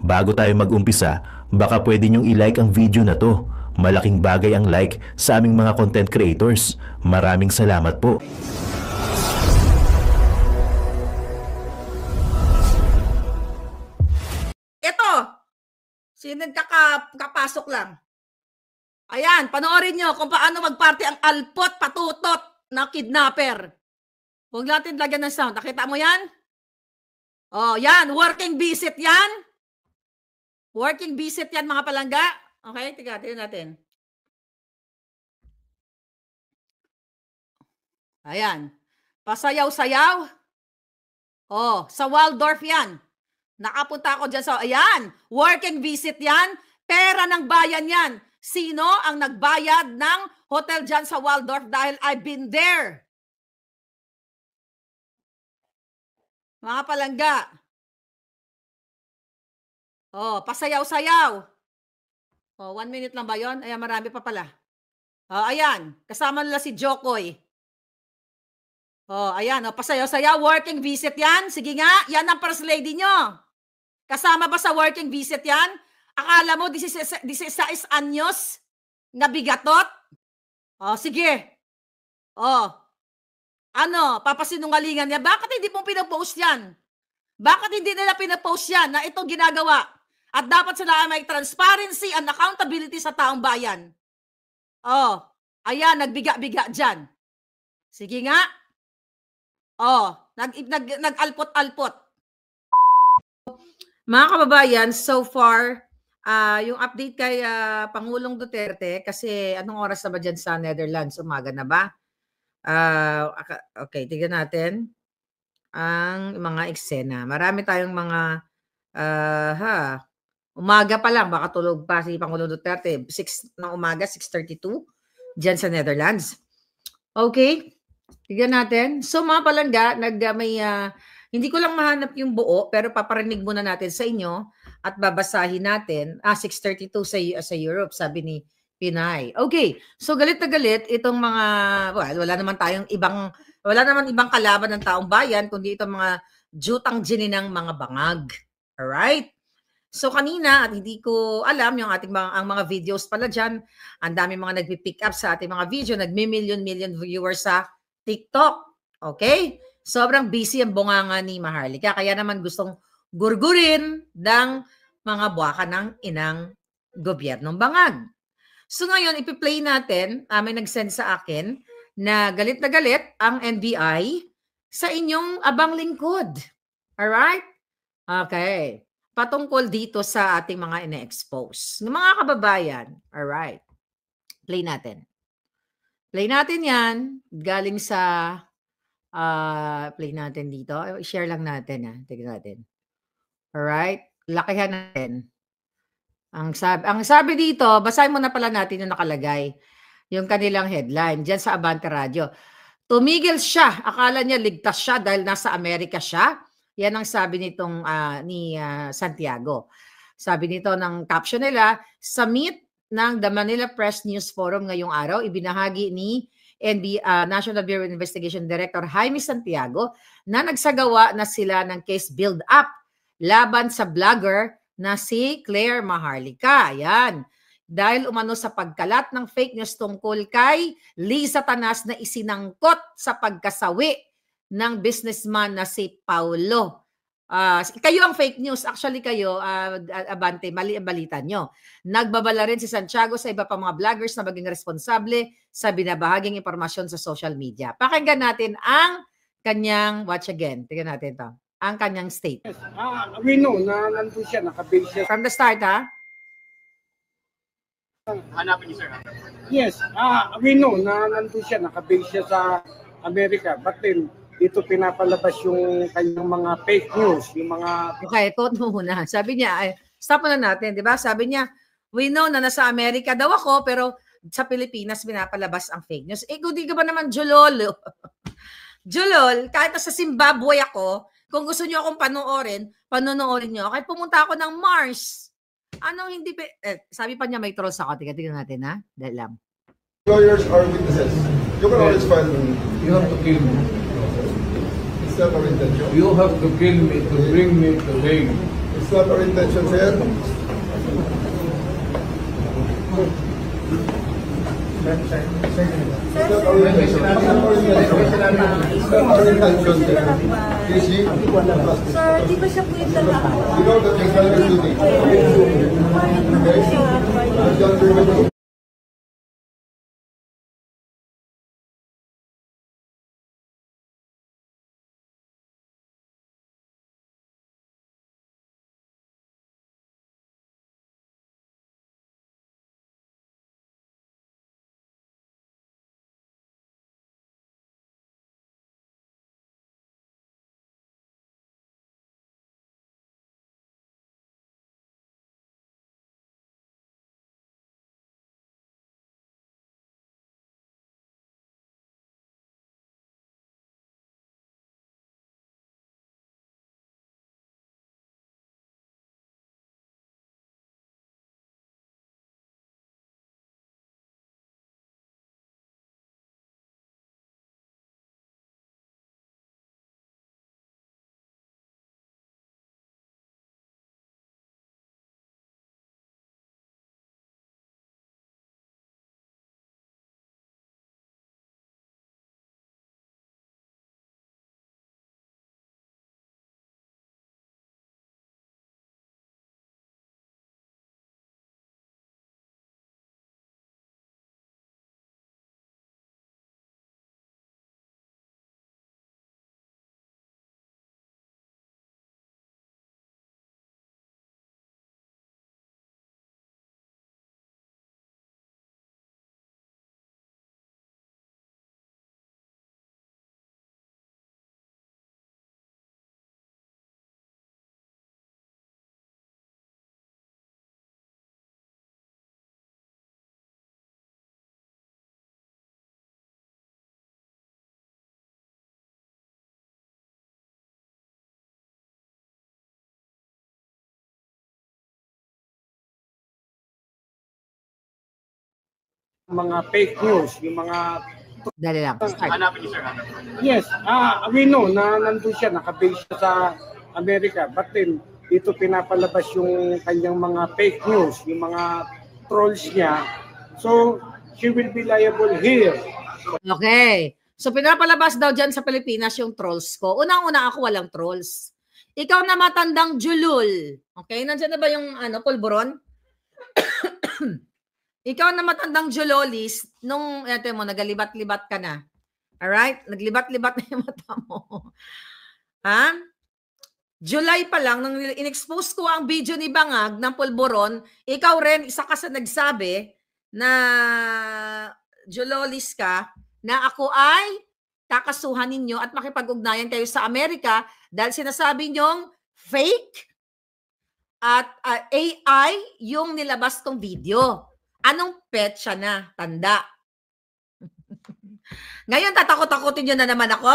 Bago tayo mag-umpisa, baka pwede nyong i-like ang video na to. Malaking bagay ang like sa aming mga content creators. Maraming salamat po. Ito, sino nagkakapasok lang. Ayan, panoorin nyo kung paano magparty ang alpot patutot na kidnapper. Huwag natin lagyan ng sound. Nakita mo yan? Oh, yan. Working visit yan. Working visit yan, mga palangga. Okay, tingnan natin. Ayan. Pasayaw-sayaw. Oh, sa Waldorf yan. Nakapunta ako dyan sa, ayan. Working visit yan. Pera ng bayan yan. Sino ang nagbayad ng hotel dyan sa Waldorf dahil I've been there? Mga palangga. Oh, pasayaw-sayaw. Oh, 1 minute lang ba yon? Ayan, marami pa pala. Oh, ayan. Kasama nila si Jokoy. Oh, ayan. Oh, pasayaw-sayaw. Working visit yan. Sige nga, yan ang first lady nyo. Kasama ba sa working visit yan? Akala mo 16 anyos na bigatot? Oh, sige. Oh. Ano, papasinungalingan niya? Bakit hindi mo pinapost yan? Bakit hindi nila pinapost yan na itong ginagawa? At dapat sila may transparency and accountability sa taong bayan. Oh, ayan, nagbiga-biga dyan. Sige nga. Oh, nag-alpot-alpot. Mga kababayan, so far, yung update kay Pangulong Duterte, kasi anong oras na ba dyan sa Netherlands? Umaga na ba? Okay, tignan natin ang mga eksena. Marami tayong mga umaga pa lang, baka tulog pa si Pangulong Duterte. 6 ng umaga, 6:32 dyan sa Netherlands. Okay, tignan natin. So mga palangga, hindi ko lang mahanap yung buo, pero paparinig muna natin sa inyo at babasahin natin. 6:32 sa Europe, sabi ni Pinay. Okay, so galit na galit itong mga, wala naman ibang kalaban ng taong bayan, kundi itong mga jutang gininang mga bangag. Alright? So kanina, at hindi ko alam, yung ang mga videos pala dyan, ang dami mga nagpipick up sa ating mga video, nagmi-million viewers sa TikTok. Okay? Sobrang busy ang bunganga ni Maharlika, kaya naman gustong gurgurin ng mga buwaka ng inang gobyernong bangag. So ngayon, ipi-play natin, may nag-send sa akin na galit ang NBI sa inyong abang lingkod. Alright? Okay. Patungkol dito sa ating mga ine-expose. Mga kababayan, alright. Play natin. Play natin yan. Galing sa, play natin dito. I-share lang natin. Tignan natin. Alright. Lakihan natin. Ang sabi dito, basahin muna pala natin yung nakalagay. Yung kanilang headline. Diyan sa Abante Radio. Tumigil siya. Akala niya ligtas siya dahil nasa Amerika siya. Yan ang sabi nitong ni Santiago. Sabi nito ng caption nila, sa meet ng The Manila Press News Forum ngayong araw, ibinahagi ni National Bureau of Investigation Director Jaime Santiago na nagsagawa na sila ng case build-up laban sa vlogger na si Claire Maharlika. Yan. Dahil umano sa pagkalat ng fake news tungkol kay Liza Tanas na isinangkot sa pagkasawi ng businessman na si Paulo. Kayo ang fake news. Actually kayo, Abante, mali ang balita nyo. Nagbabala rin si Santiago sa iba pa mga vloggers na maging responsable sa binabahaging impormasyon sa social media. Pakinggan natin ang kanyang, watch again, tingnan natin ito, ang kanyang statement. Yes. We know na nandun siya, nakabase siya. From the start, ha? Hanapin niyo, sir. Yes. We know na nandun siya, nakabase siya sa Amerika. But then, dito pinapalabas yung kanyang mga fake news, yung mga... Okay, quote mo muna. Sabi niya, stop na natin, di ba? Sabi niya, we know na nasa Amerika daw ako, pero sa Pilipinas pinapalabas ang fake news. Kung di ka ba naman Julolo? Julol, kahit sa Zimbabwe ako, kung gusto niyo akong panonoorin niyo. Kahit pumunta ako ng Mars. Anong hindi... sabi pa niya may trolls ako. Tingnan natin, ha? Dahil lang. Lawyers are witnesses. You can always file. You have to kill me. It's not our intention. You have to kill me to bring me to Hague. It's not our intention, sir. It's not our intention. It's not our intention, sir. Casey, Sir, di ba siya po yung talaga? you know that you're driving duty. Okay? You're driving duty. Mga fake news, yung mga... Dali lang. Start. Yes, we know na nandun siya, nakabase siya sa Amerika. But then, dito pinapalabas yung kanyang mga fake news, yung mga trolls niya. So, she will be liable here. Okay. So, pinapalabas daw dyan sa Pilipinas yung trolls ko. Unang-una ako, walang trolls. Ikaw na matandang Julul. Okay? Nandiyan na ba yung pulburon? Ikaw na matandang Julolis, nung, eto mo, nagalibat-libat ka na. Alright? Naglibat-libat na yung mata mo. Ha? July pa lang, nung in-expose ko ang video ni Bangag ng pulburon, ikaw rin, isa ka sa nagsabi na Julolis ka, na ako ay kakasuhan ninyo at makipag-ugnayan kayo sa Amerika dahil sinasabi nyong fake at AI yung nilabas kong video. Anong petsa na? Tanda. Ngayon, tatakot-takotin nyo na naman ako?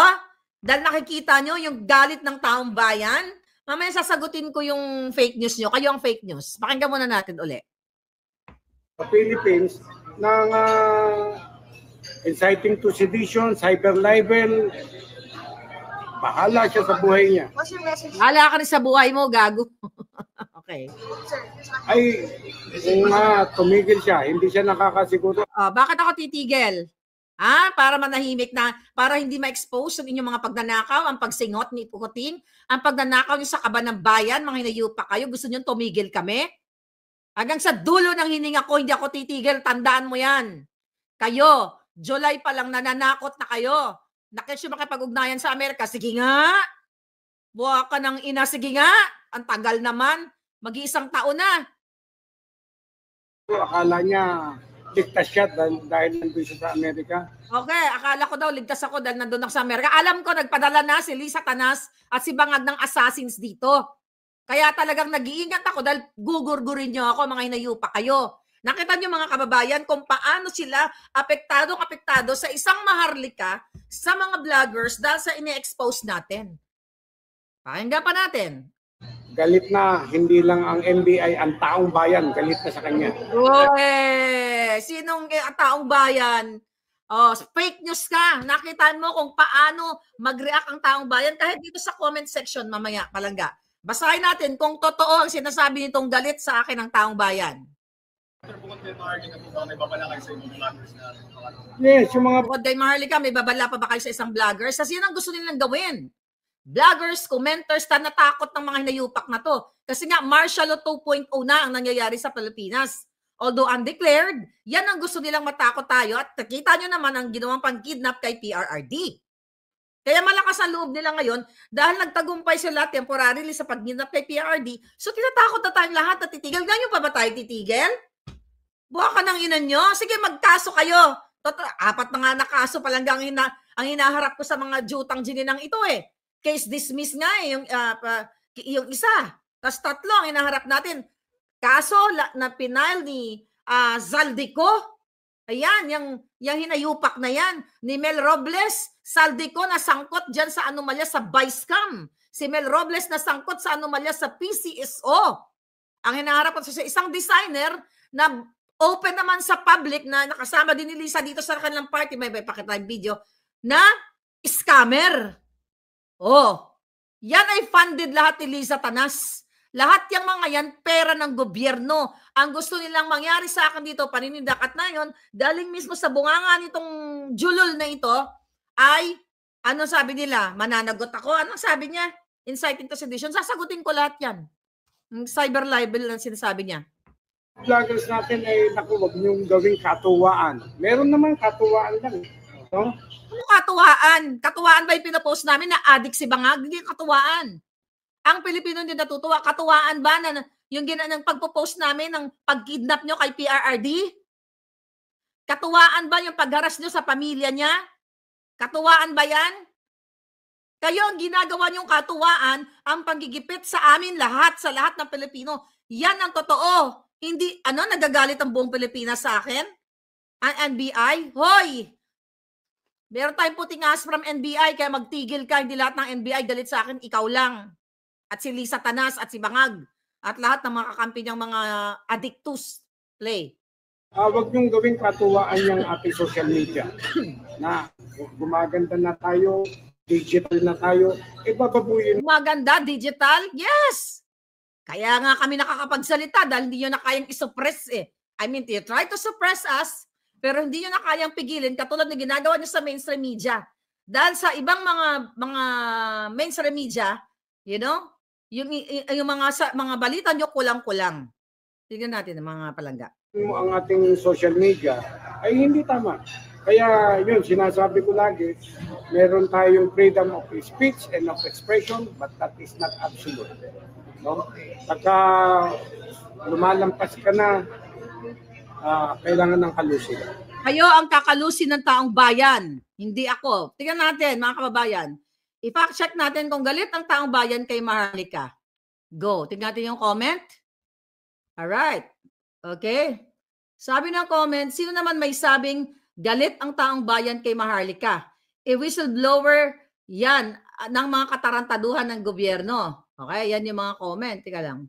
Dahil nakikita nyo yung galit ng taong bayan? Mamaya sasagutin ko yung fake news nyo. Kayo ang fake news. Pakinggan muna natin uli. Sa Philippines, ng inciting to sedition, cyber libel, bahala siya sa buhay niya. What's your message? Hala ka rin sa buhay mo, gago. Okay. Sir, Ay, kung tumigil siya, hindi siya nakakasiguro. Bakit ako titigil? Para manahimik na, para hindi ma-expose yung inyong mga pagnanakaw, ang pagsingot ni Pukutin, ang pagnanakaw nyo sa kaban ng bayan, mga hinayupa kayo, gusto nyo tumigil kami? Hanggang sa dulo ng hininga ko, hindi ako titigil, tandaan mo yan. Kayo, July pa lang nananakot na kayo. Nakisyo makipag-ugnayan sa Amerika, sige nga. Buha ka ng ina, sige nga. Ang tagal naman. Mag-iisang taon na. Akala niya ligtas siya dahil nandun siya sa Amerika. Okay, akala ko daw ligtas ako dahil nandun ako sa Amerika. Alam ko, nagpadala na si Lisa Tanas at si Bangag ng assassins dito. Kaya talagang nag-iingat ako dahil gugurgurin nyo ako, mga hinayupa kayo. Nakita nyo mga kababayan kung paano sila apektado sa isang maharlika sa mga vloggers dahil sa ini-expose natin. Pakinggan pa natin. Galit na, hindi lang ang NBI, ang taong bayan, galit na sa kanya. Uy, sinong taong bayan? Fake news ka. Nakita mo kung paano mag-react ang taong bayan kahit dito sa comment section mamaya, palangga. Basahin natin kung totoo ang sinasabi nitong galit sa akin ng taong bayan. Yes, yung mga Bukod kay Maharlika, may babala pa ba kayo sa isang vlogger? Kasi yun ang gusto nilang gawin. Vloggers, commenters, natakot ng mga hinayupak na to. Kasi nga, martial law 2.0 na ang nangyayari sa Pilipinas. Although undeclared, yan ang gusto nilang matakot tayo. At nakita nyo naman ang ginawang pang-kidnap kay PRRD. Kaya malakas ang loob nila ngayon dahil nagtagumpay sila temporarily sa pag-kidnap kay PRRD. So tinatakot na tayong lahat na titigil. Ganyan pa ba tayo titigil? Buha ka ng inan nyo. Sige, magkaso kayo. Apat na nga na kaso palang ang hinaharap ko sa mga jutang gininang ito eh. Case dismissed nga eh, yung isa. Tapos 3 ang hinaharap natin. Kaso na pinile ni Zaldico. Ayan, yung hinayupak na yan. Ni Mel Robles, Zaldico na sangkot dyan sa anomalya sa Vicecam. Si Mel Robles na sangkot sa anomalya sa PCSO. Ang hinaharap ko sa isang designer na open naman sa public na nakasama din ni Lisa dito sa kanilang party. May pakita yung video na scammer. Oh, yan ay funded lahat ni Liza Tanas. Lahat yung mga yan, pera ng gobyerno. Ang gusto nilang mangyari sa akin dito, paninindak at na yun, daling mismo sa bunganga nitong julol na ito, ay, ano sabi nila? Mananagot ako. Anong sabi niya? Inciting to sedition. Sasagutin ko lahat yan. Cyber libel lang sinasabi niya. vloggers natin ay naku, wag niyong gawing katuwaan. Meron naman katuwaan lang. No? Ano katuwaan? Katuwaan ba yung pinapost namin na addict si Bangag? Hindi katuwaan. Ang Pilipino hindi natutuwa. Katuwaan ba na yung ginanang pagpo-post namin ng pag-kidnap nyo kay PRRD? Katuwaan ba yung pagharas nyo sa pamilya niya? Katuwaan ba yan? Kayo ang ginagawa nyong katuwaan, ang panggigipit sa amin lahat, sa lahat ng Pilipino. Yan ang totoo. Hindi, nagagalit ang buong Pilipinas sa akin? Ang NBI? Hoy! Meron tayong puting ahas from NBI, kaya magtigil ka. Hindi lahat ng NBI galit sa akin, ikaw lang. At si Lisa Tanas at si Bangag. At lahat ng mga kakampi niyang mga addictus. Play. Wag niyong gawing katuwaan yung ating social media. Na gumaganda na tayo, digital na tayo, bababuyin. Gumaganda, digital? Yes! Kaya nga kami nakakapagsalita dahil hindi nyo na kayang isuppress eh. I mean, you try to suppress us, pero hindi nyo na kayang pigilin katulad na ginagawa nyo sa mainstream media. Dahil sa ibang mga mainstream media, you know, yung mga balita nyo kulang-kulang. Tignan natin ang mga palangga. Ang ating social media ay hindi tama. Kaya yun, sinasabi ko lagi, meron tayong freedom of speech and of expression, but that is not absolute. No? Pagka lumalampas ka na, kailangan ng kalusin. Kayo ang kakalusin ng taong bayan, hindi ako. Tingnan natin, mga kababayan. I-fact check natin kung galit ang taong bayan kay Maharlika. Go. Tingnan natin yung comment. Alright. Okay. Sabi ng comment, sino naman may sabing galit ang taong bayan kay Maharlika? Whistleblower yan ng mga katarantaduhan ng gobyerno. Okay, yan yung mga comment. Tika lang.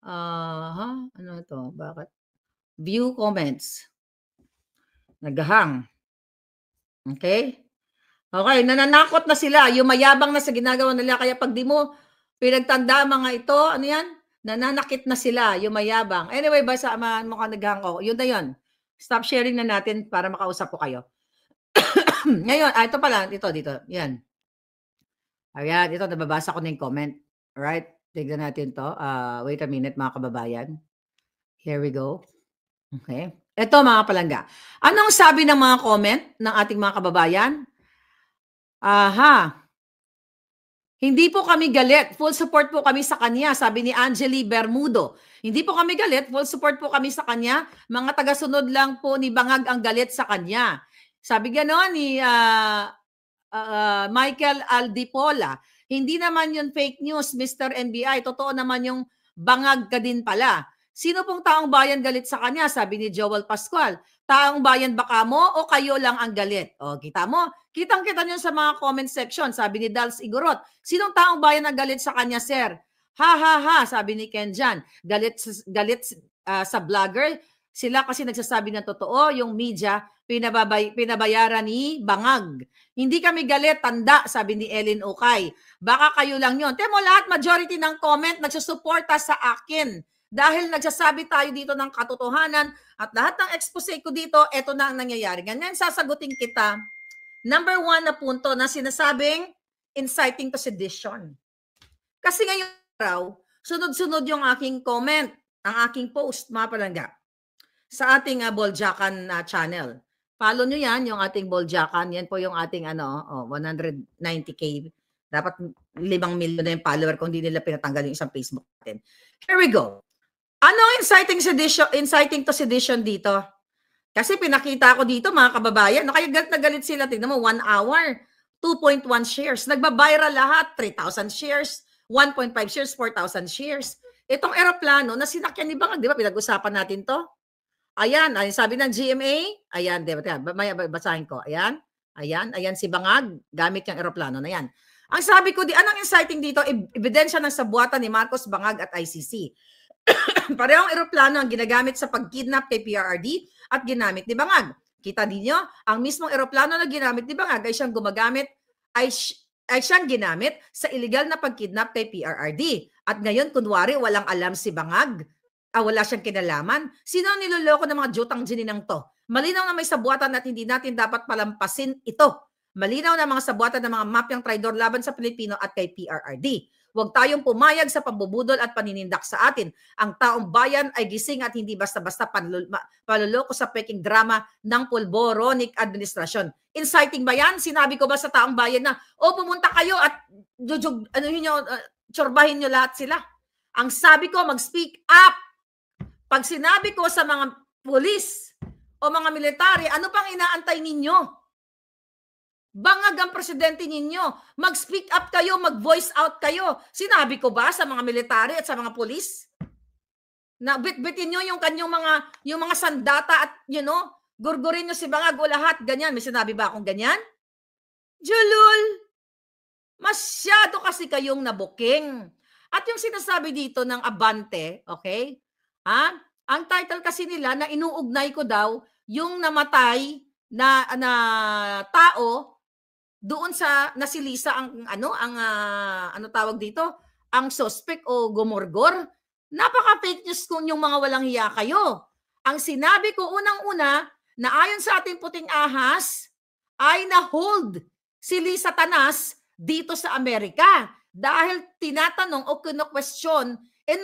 Ano to? Bakit? View comments. Naghahang. Okay? Okay, nananakot na sila. Yung mayabang na sa ginagawa nila. Kaya pag di mo pinagtanda mga ito, ano yan? Nananakit na sila, yung mayabang. Anyway, basta mukhang naghahang ko. Yun na yun. Stop sharing na natin para makausap ko kayo. Ngayon, ito pala. Dito. Yan. Ayan, ito. Nababasa ko na yung comment. Alright? Tignan natin to. Wait a minute, mga kababayan. Here we go. Okay. Ito, mga palangga. Anong sabi ng mga comment ng ating mga kababayan? Hindi po kami galit. Full support po kami sa kanya, sabi ni Angeli Bermudo. Hindi po kami galit. Full support po kami sa kanya. Mga tagasunod lang po ni Bangag ang galit sa kanya. Sabi gano'n ni Michael Aldipola. Hindi naman yun fake news, Mr. NBI. Totoo naman yung Bangag ka din pala. Sino pong taong bayan galit sa kanya? Sabi ni Joel Pascual. Taong bayan baka mo o kayo lang ang galit? O, kita mo? Kitang-kita nyo sa mga comment section. Sabi ni Dals Igorot. Sinong taong bayan ang galit sa kanya, sir? Ha, sabi ni Ken Jan. Galit sa vlogger. Sila kasi nagsasabi ng totoo, yung media, pinabayaran ni Bangag. Hindi kami galit, tanda, sabi ni Ellen Okay. Baka kayo lang yun. Temo lahat, majority ng comment, nagsusuporta sa akin. Dahil nagsasabi tayo dito ng katotohanan at lahat ng expose ko dito, eto na ang nangyayari. Ganyan, sasagutin kita. Number 1 na punto na sinasabing inciting to sedition. Kasi ngayon araw, sunod-sunod yung aking comment, ang aking post, mga palangga, sa ating Boljakan channel. Follow nyo yan, yung ating Boljakan. Yan po yung ating 190K. Dapat 5 million na yung follower kung hindi nila pinatanggal yung isang Facebook natin. Here we go. Ano inciting to sedition dito? Kasi pinakita ko dito, mga kababayan, kaya galit na galit sila. Tignan mo, 1 hour, 2.1 shares. Nagbabiral lahat, 3,000 shares, 1.5 shares, 4,000 shares. Itong eroplano na sinakyan ni Bangag, di ba, pinag-usapan natin to? Ayan, sabi ng GMA, ayan, di ba, basahin ko, ayan, si Bangag, gamit yung eroplano na yan. Ang sabi ko, anong inciting dito? Ebidensya ng sabuatan ni Marcos, Bangag at ICC. Parehong eroplano ang ginagamit sa pagkidnap kay PRRD at ginamit ni Bangag. Kita ninyo, ang mismong eroplano na ginamit ni Bangag ay siyang ginamit sa illegal na pagkidnap kay PRRD. At ngayon, kunwari, walang alam si Bangag, wala siyang kinalaman. Sino ang niloloko ng mga jutang gininang to? Malinaw na may sabuatan at hindi natin dapat palampasin ito. Malinaw na mga sabuatan ng mga mafyang traidor laban sa Pilipino at kay PRRD. Huwag tayong pumayag sa pambubudol at paninindak sa atin. Ang taong bayan ay gising at hindi basta-basta paluloko sa peking drama ng pulboronic administrasyon. Inciting ba yan? Sinabi ko ba sa taong bayan na, pumunta kayo at tsorbahin nyo lahat sila? Ang sabi ko, mag-speak up. Pag sinabi ko sa mga pulis o mga military, ano pang inaantay ninyo? Bangag ang presidente ninyo. Mag-speak up kayo, mag-voice out kayo. Sinabi ko ba sa mga military at sa mga pulis? Na bitbitin nyo yung kanyang mga sandata at gurgurin nyo si Bangag o lahat. Ganyan. May sinabi ba akong ganyan? Julul! Masyado kasi kayong nabuking. At yung sinasabi dito ng Abante, okay? Ang title kasi nila na inuugnay ko daw yung namatay na tao doon sa nasilisa ang tawag dito, ang suspect o gumorgor. Napaka-fake news kung yung mga walang hiya kayo. Ang sinabi ko unang-una na ayon sa ating puting ahas ay na-hold si Lisa Tanas dito sa Amerika dahil tinatanong o kino-question in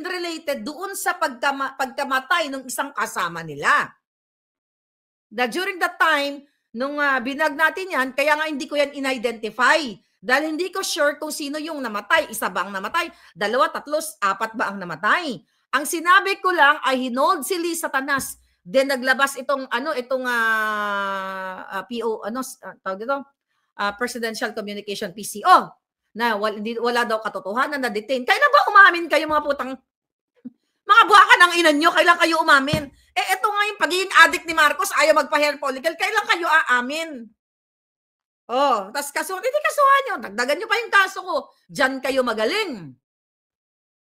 related doon sa pagkamatay ng isang kasama nila. During that time, nung binag natin yan, kaya nga hindi ko yan in-identify. Dahil hindi ko sure kung sino yung namatay. Isa ba ang namatay? 2, 3, 4 ba ang namatay? Ang sinabi ko lang ay hinold si Lisa Tanas. Then naglabas itong Presidential Communication PCO na wala daw katotohanan na detain. Kailan ba umamin kayo mga putang mga buwaka ng inan nyo? Kailan kayo umamin? Ito nga yung pagiging addict ni Marcos, ayaw magpa-hair follicle. Kailan kayo aamin? Tas hindi kasuhan nyo. Dagdagan nyo pa yung kaso ko. Diyan kayo magaling.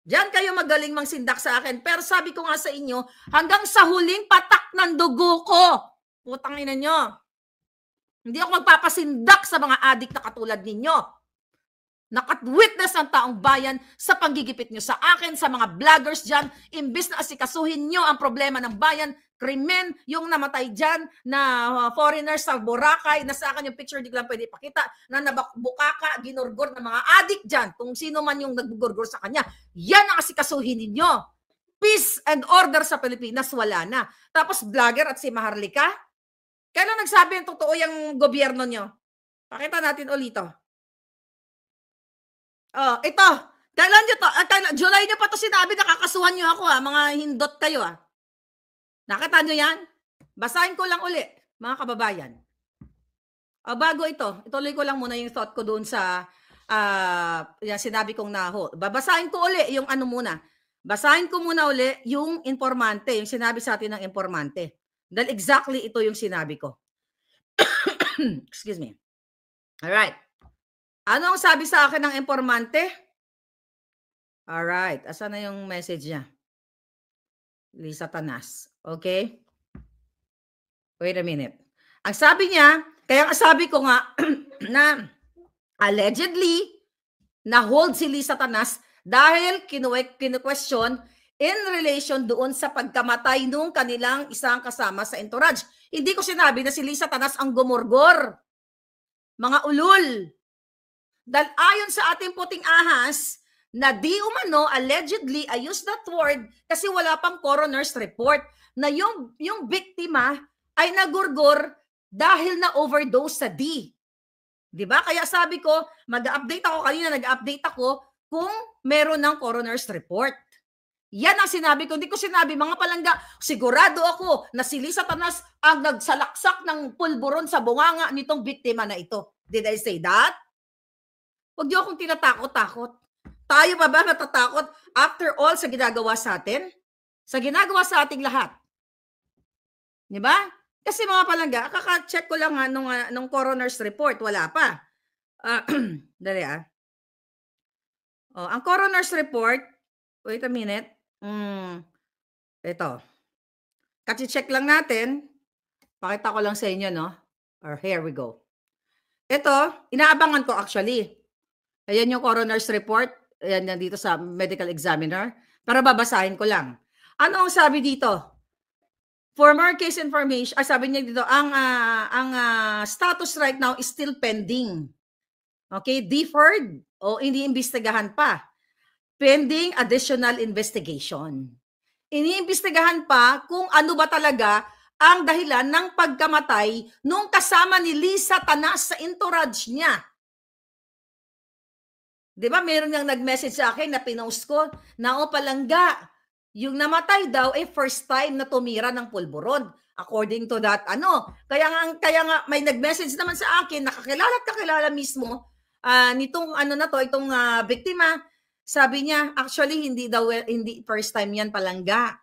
Diyan kayo magaling mangsindak sa akin. Pero sabi ko nga sa inyo, hanggang sa huling patak ng dugo ko, putang ina nyo. Hindi ako magpapasindak sa mga addict na katulad ninyo. Nakatwitness ang taong bayan sa panggigipit nyo sa akin, sa mga vloggers dyan, imbis na asikasuhin nyo ang problema ng bayan, krimen, yung namatay dyan na foreigners sa Boracay, na sa akin yung picture, di ko lang pwede ipakita, na nabukaka, ginurgur ng mga addict dyan, kung sino man yung nagbugurgur sa kanya, yan ang asikasuhin ninyo. Peace and order sa Pilipinas, wala na. Tapos vlogger at si Maharlika, kailan nagsabi ang totoo yung gobyerno nyo? Pakita natin ulito. Ito. Kailan nyo to? July nyo pa to sinabi, nakakasuhan nyo ako mga hindot kayo Nakita nyo yan? Basahin ko lang uli, mga kababayan. Bago ito, ituloy ko lang muna yung thought ko doon sa yung sinabi kong babasahin ko uli yung muna. Basahin ko muna uli yung informante, yung sinabi sa atin ng informante. Dahil exactly ito yung sinabi ko. Excuse me. Alright. Ano ang sabi sa akin ng informante? Alright. Asan na yung message niya? Lisa Tanas. Okay? Wait a minute. Ang sabi niya, kaya ang sabi ko nga na allegedly na-hold si Lisa Tanas dahil kinu-question in relation doon sa pagkamatay nung kanilang isang kasama sa entourage. Hindi ko sinabi na si Lisa Tanas ang gumurgor. Mga ulol. Dahil ayon sa ating puting ahas, na di umano, allegedly, I use that word kasi wala pang coroner's report, na yung biktima ay nagurgor dahil na overdose sa D. Diba? Kaya sabi ko, mag-update ako kanina, nag-update ako kung meron ng coroner's report. Yan ang sinabi ko. Hindi ko sinabi, mga palangga, sigurado ako na si Lisa Tanas ang nagsalaksak ng pulburon sa bunganga nitong biktima na ito. Did I say that? Huwag niyo akong tinatakot-takot. Tayo pa ba natatakot after all sa ginagawa sa atin? Sa ginagawa sa ating lahat. Diba? Kasi mga palangga, kaka-check ko lang nung coroner's report, wala pa. Dali Oh, ang coroner's report, wait a minute. Ito. Kasi check lang natin. Pakita ko lang sa inyo, no? Or here we go. Ito, inaabangan ko actually. Ayan yung coroner's report. Ayan yan dito sa medical examiner. Pero babasahin ko lang. Ano ang sabi dito? For more case information, sabi niya dito, ang status right now is still pending. Okay, deferred o iniimbestigahan pa. Pending additional investigation. Iniimbestigahan pa kung ano ba talaga ang dahilan ng pagkamatay nung kasama ni Lisa Tanas sa entourage niya. Di ba, meron niyang nag-message sa akin na pinost ko na palangga, yung namatay daw first time na tumira ng pulburon. According to that, kaya nga may nag-message naman sa akin, kakilala mismo nitong itong biktima. Sabi niya, actually hindi first time yan palangga.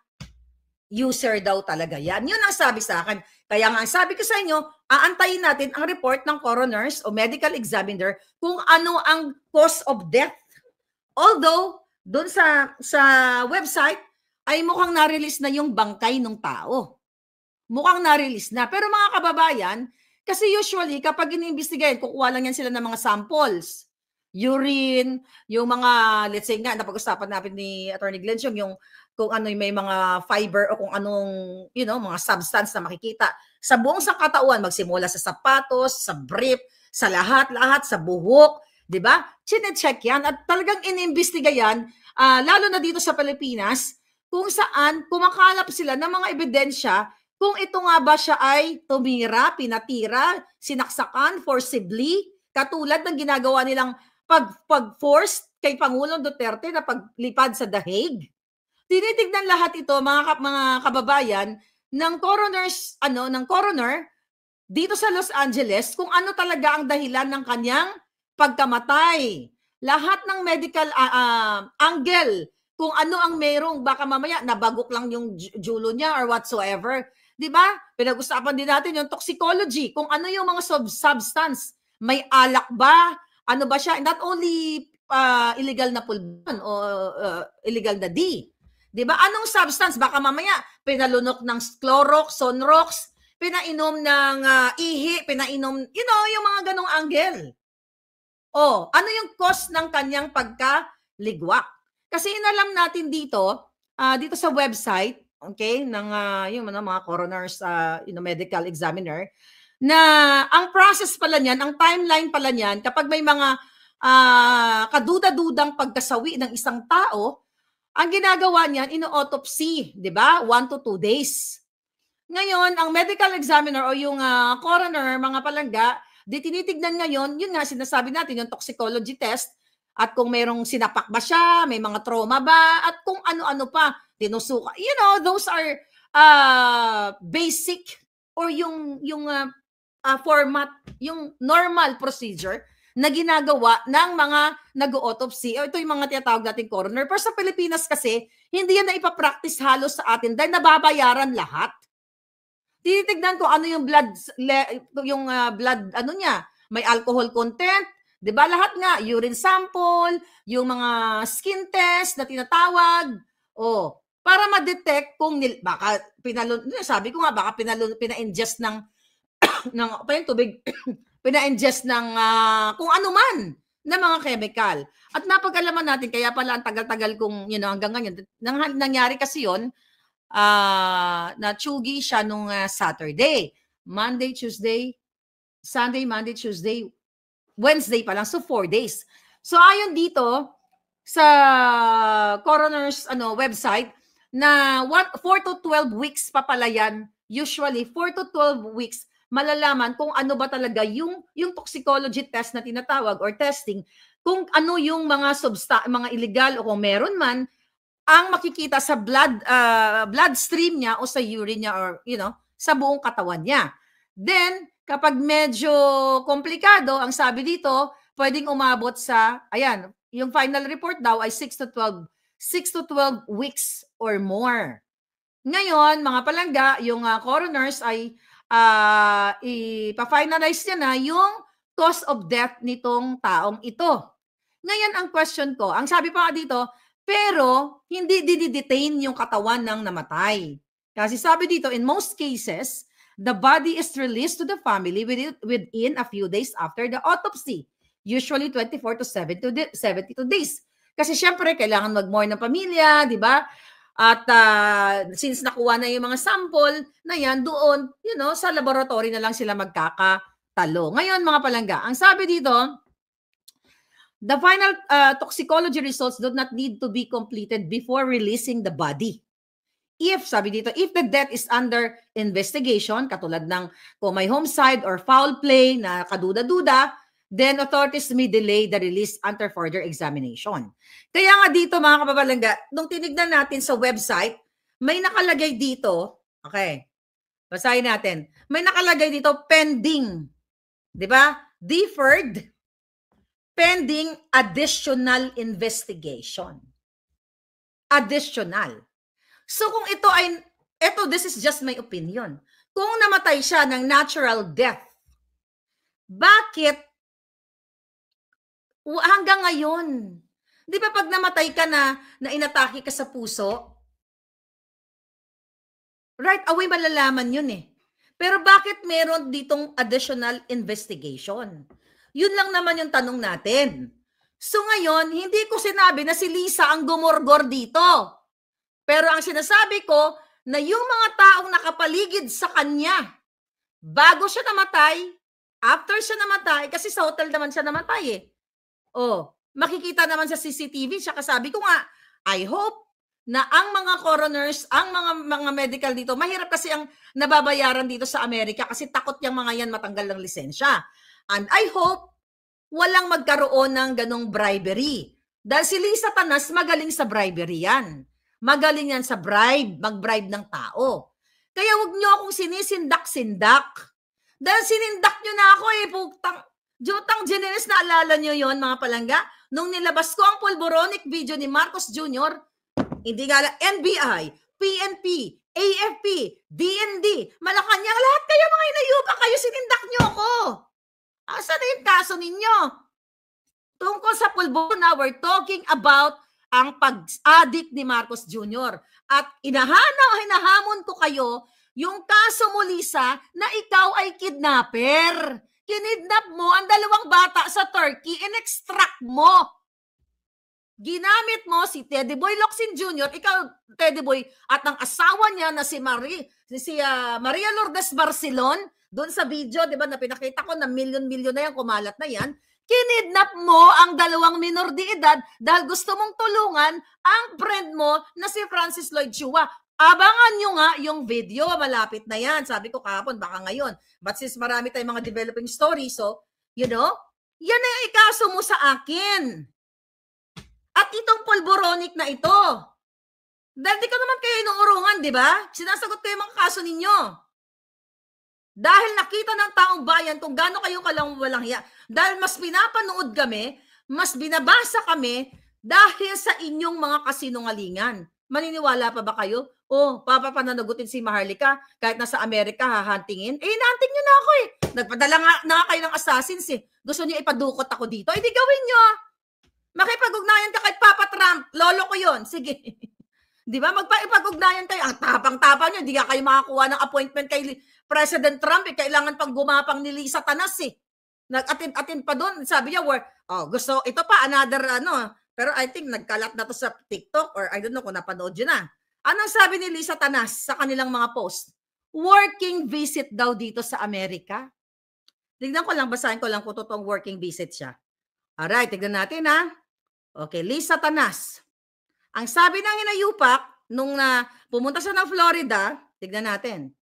User daw talaga yan. Yun ang sabi sa akin. Kaya nga sabi ko sa inyo, aantayin natin ang report ng coroners o medical examiner kung ano ang cause of death. Although, doon sa website, ay mukhang na-release na yung bangkay ng tao. Mukhang na-release na. Pero mga kababayan, kasi usually, kapag iniimbestigahan, kukuha lang yan sila ng mga samples. Urine, yung mga, let's say nga, napag-usapan natin ni Attorney Glensiong, yung kung ano may mga fiber o kung anong, mga substance na makikita sa buong sangkatauhan, magsimula sa sapatos, sa brief, sa lahat, sa buhok, di ba? Chine-check yan at talagang inimbestiga yan, lalo na dito sa Pilipinas, kung saan kumakalap sila ng mga ebidensya kung ito nga ba siya ay tumira, pinatira, sinaksakan, forcibly, katulad ng ginagawa nilang pag-force kay Pangulong Duterte na paglipad sa The Hague. Tinitignan lahat ito mga kababayan ng coroner dito sa Los Angeles kung ano talaga ang dahilan ng kanyang pagkamatay. Lahat ng medical angle, kung ano ang merong, baka mamaya nabagok lang yung julo niya or whatsoever. 'Di ba? Pinag-usapan din natin yung toxicology, kung ano yung mga substance. May alak ba? Ano ba siya? Not only illegal na pulburon o illegal na D. 'Di ba? Anong substance? Baka mamaya pinalunok ng Clorox, Sonrox, pinainom ng ihi, pinainom, yung mga ganong angle. Ano yung cause ng kanyang pagkaligwak? Kasi inalam natin dito sa website, okay, ng yung mga coroners, medical examiner, na ang process pala niyan, ang timeline pala niyan, kapag may mga kaduda-dudang pagkasawi ng isang tao, ang ginagawa niyan, ino-autopsy, di ba? 1 to 2 days. Ngayon, ang medical examiner o yung coroner, mga palangga, tinitignan ngayon, yun nga, sinasabi natin, yung toxicology test, at kung mayroong sinapak ba siya, may mga trauma ba, at kung ano-ano pa, tinusuka. Those are basic or yung format, yung normal procedure na ginagawa ng mga nag-autopsy. Ito yung mga tinatawag nating coroner. Pero sa Pilipinas kasi, hindi yan na ipapractice halos sa atin dahil nababayaran lahat. Tinitignan ko ano yung blood, niya, may alcohol content, 'di ba? Lahat nga, urine sample, yung mga skin test na tinatawag. para ma-detect kung baka sabi ko nga, baka pina-ingest ng pa yung tubig, pina-ingest ng kung ano man na mga chemical. At napag-alaman natin, kaya pala ang tagal-tagal kung, hanggang ngayon, nangyari kasi yun, na-tsugi siya nung Saturday, Monday, Tuesday, Sunday, Monday, Tuesday, Wednesday pa lang, so 4 days. So ayon dito sa coroner's website na 4 to 12 weeks pa pala yan, usually 4 to 12 weeks malalaman kung ano ba talaga yung toxicology test na tinatawag or testing, kung ano yung mga mga illegal o kung meron man ang makikita sa bloodstream niya o sa urine niya or sa buong katawan niya. Then kapag medyo komplikado, ang sabi dito, pwedeng umabot sa yung final report daw ay 6 to 12 weeks or more. Ngayon, mga palangga, yung coroners ay ipa-finalize niya na yung cause of death nitong taong ito. Ngayon, ang question ko, ang sabi pa dito, pero hindi didetain yung katawan ng namatay. Kasi sabi dito, in most cases, the body is released to the family within a few days after the autopsy. Usually 24 to 72 days. Kasi syempre, kailangan mag-mourn ng pamilya, di ba? At since nakuha na yung mga sample na yan, doon, sa laboratory na lang sila magkakatalo. Ngayon, mga palangga, ang sabi dito, the final toxicology results do not need to be completed before releasing the body. Sabi dito, if the death is under investigation, katulad ng kung may homicide or foul play na kaduda-duda, then authorities may delay the release until further examination. Kaya nga dito, mga kababalangga, nung tinignan natin sa website, may nakalagay dito, okay, basahin natin, may nakalagay dito pending, di ba? Deferred, pending additional investigation. Additional. So kung this is just my opinion. Kung namatay siya ng natural death, bakit hanggang ngayon? Di ba pag namatay ka na inatake ka sa puso, right away malalaman yun eh. Pero bakit meron ditong additional investigation? Yun lang naman yung tanong natin. So ngayon, hindi ko sinabi na si Lisa ang gumorgor dito. Pero ang sinasabi ko, na yung mga taong nakapaligid sa kanya, bago siya namatay, after siya namatay, kasi sa hotel naman siya namatay eh. Makikita naman sa CCTV, siya kasabi ko nga, I hope na ang mga coroners, ang mga medical dito, mahirap kasi ang nababayaran dito sa Amerika kasi takot yung mga yan matanggal ng lisensya. And I hope walang magkaroon ng ganong bribery. Dahil si Lisa Tanas, magaling sa bribery yan. Magaling yan sa mag-bribe ng tao. Kaya wag nyo akong sinisindak-sindak. Dahil sinindak nyo na ako eh, Jutang Generis, naalala nyo yon mga palangga? Nung nilabas ko ang pulboronic video ni Marcos Jr., hindi nga NBI, PNP, AFP, DND, Malacanang, lahat kayo mga inayupa kayo, sinindak nyo ako. Asa na yung kaso ninyo? Tungkol sa pulbo na we're talking about ang pag-addict ni Marcos Jr. At hinahamon ko kayo yung kaso mo, Lisa, na ikaw ay kidnapper. Kinidnap mo ang 2 bata sa Turkey, in-extract mo. Ginamit mo si Teddy Boy Locsin Jr., ikaw, Teddy Boy, at ang asawa niya na si Maria Lourdes Barcelon, doon sa video, di ba, na pinakita ko na milyon-milyon na yan, kumalat na yan, kinidnap mo ang 2 minor de edad dahil gusto mong tulungan ang friend mo na si Francis Lloyd Chua. Abangan nyo nga yung video, malapit na yan. Sabi ko kahapon, baka ngayon. But since marami tayong mga developing stories, so, yan na yung ikaso mo sa akin. At itong pulboronic na ito. Dahil di ko naman kayo inuurungan, di ba? Sinasagot ko yung mga kaso ninyo. Dahil nakita ng taong bayan kung gaano kayo walang hiya. Dahil mas pinapanood kami, mas binabasa kami dahil sa inyong mga kasinungalingan. Maniniwala pa ba kayo? Papapananagutin si Maharlika kahit nasa Amerika hahantingin. Nahanting nyo na ako eh. Nagpadala nga kayo ng assassins eh. Gusto nyo ipadukot ako dito? Di gawin nyo. Makipag-ugnayan ka kay Papa Trump. Lolo ko yon. Sige. Di ba? Magpaipag-ugnayan kayo. Ang tapang-tapang nyo, hindi ka kayo makakuha ng appointment kay President Trump. Kailangan pang gumapang ni Lisa Tanas eh. Nag-attend pa doon. Sabi niya, gusto, ito pa, another ano. Pero I think nagkalat na to sa TikTok or I don't know kung napanood yun na. Anong sabi ni Lisa Tanas sa kanilang mga post? Working visit daw dito sa Amerika. Tignan ko lang, basahin ko lang kung totoong working visit siya. Alright, tignan natin ha. Okay, Lisa Tanas. Ang sabi ng hinayupak, nung pumunta siya ng Florida, tignan natin.